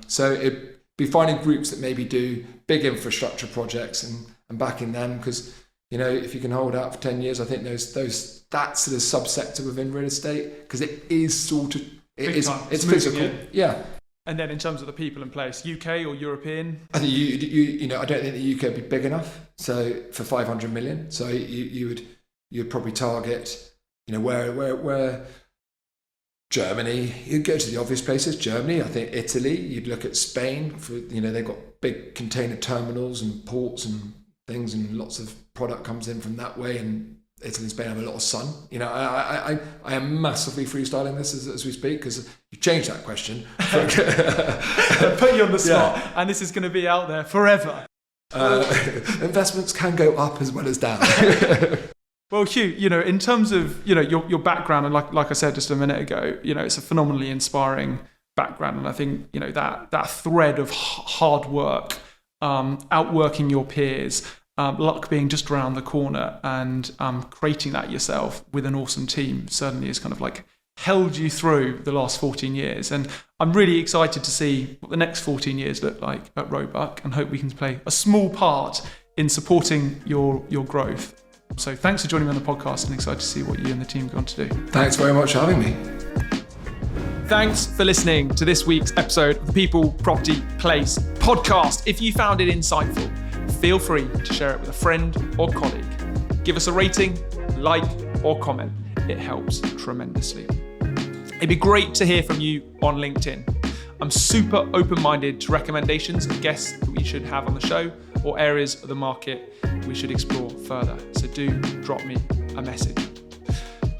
So it'd be finding groups that maybe do big infrastructure projects and backing them, because if you can hold out for 10 years, I think that sort of subsector within real estate, because it is sort of it's physical. Yeah. And then in terms of the people in place, UK or European? I think I don't think the UK would be big enough. So for 500 million, so you'd probably target, where Germany. You'd go to the obvious places. Germany, I think Italy. You'd look at Spain for they've got big container terminals and ports and things, and lots of product comes in from that way. And Italy and Spain have a lot of sun. I am massively freestyling this as we speak, because you changed that question. Put you on the spot, and this is going to be out there forever. Investments can go up as well as down. Well, Hugh, in terms of your background, and like I said just a minute ago, it's a phenomenally inspiring background, and I think that thread of hard work, outworking your peers, luck being just around the corner, and creating that yourself with an awesome team certainly is kind of like held you through the last 14 years. And I'm really excited to see what the next 14 years look like at Roebuck, and hope we can play a small part in supporting your growth. So thanks for joining me on the podcast, and excited to see what you and the team are going to do. Thanks very much for having me. Thanks for listening to this week's episode of the People, Property, Place podcast. If you found it insightful, feel free to share it with a friend or colleague. Give us a rating, like, or comment. It helps tremendously. It'd be great to hear from you on LinkedIn. I'm super open-minded to recommendations of guests that we should have on the show, or areas of the market we should explore further. So do drop me a message.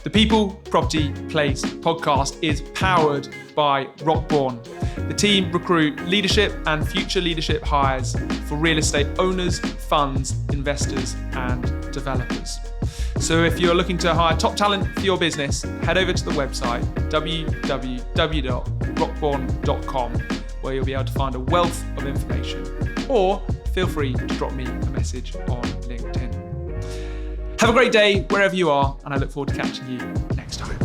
The People, Property, Place podcast is powered by Rockborn. The team recruit leadership and future leadership hires for real estate owners, funds, investors, and developers. So if you're looking to hire top talent for your business, head over to the website www.rockborn.com, where you'll be able to find a wealth of information. Or feel free to drop me a message on LinkedIn. Have a great day wherever you are, and I look forward to catching you next time.